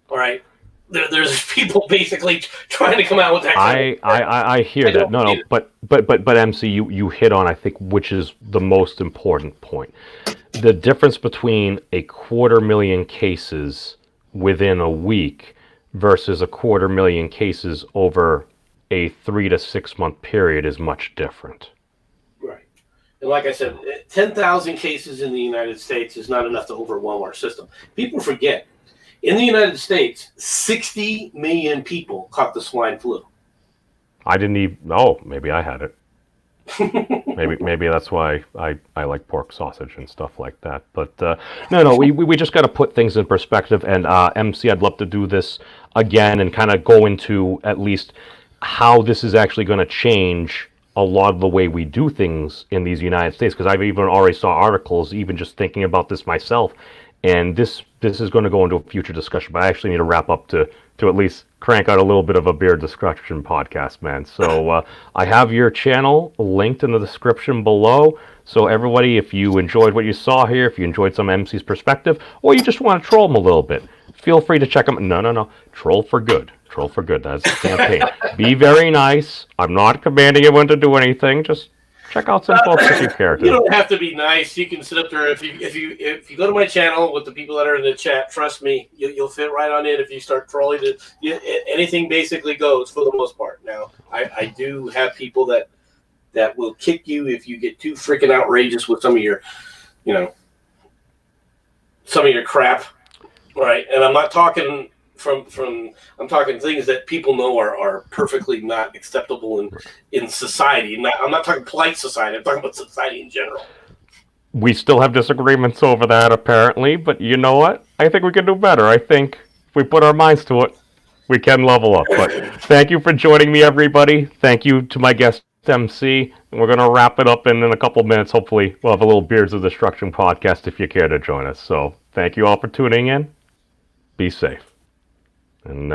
All right. There's people basically trying to come out with that. I hear that. No, but MC, you hit on, I think, which is the most important point. The difference between 250,000 cases within a week versus 250,000 cases over a 3 to 6 month period is much different. Right. And like I said, 10,000 cases in the United States is not enough to overwhelm our system. People forget. In the United States, 60 million people caught the swine flu. I didn't even. Oh, maybe I had it. maybe that's why I like pork sausage and stuff like that. But no, we just got to put things in perspective. And MC, I'd love to do this again and kind of go into at least how this is actually going to change a lot of the way we do things in these United States. Because I've even already saw articles, even just thinking about this myself. And this is going to go into a future discussion, but I actually need to wrap up to at least crank out a little bit of a beer discussion podcast, man. So I have your channel linked in the description below. So everybody, if you enjoyed what you saw here, if you enjoyed some MC's perspective, or you just want to troll him a little bit, feel free to check him. No. Troll for good. Troll for good. That's the campaign. Be very nice. I'm not commanding everyone to do anything. Just check out some folks if you care to. You don't have to be nice. You can sit up there if you go to my channel with the people that are in the chat. Trust me, you'll fit right on in. If you start trolling, anything basically goes for the most part. Now, I do have people that will kick you if you get too freaking outrageous with some of your crap, right? And I'm not talking I'm talking things that people know are perfectly not acceptable in society. I'm not talking polite society. I'm talking about society in general. We still have disagreements over that, apparently, but you know what? I think we can do better. I think if we put our minds to it, we can level up. But thank you for joining me, everybody. Thank you to my guest, MC. And we're going to wrap it up in a couple of minutes. Hopefully, we'll have a little Beards of Destruction podcast if you care to join us. So thank you all for tuning in. Be safe. And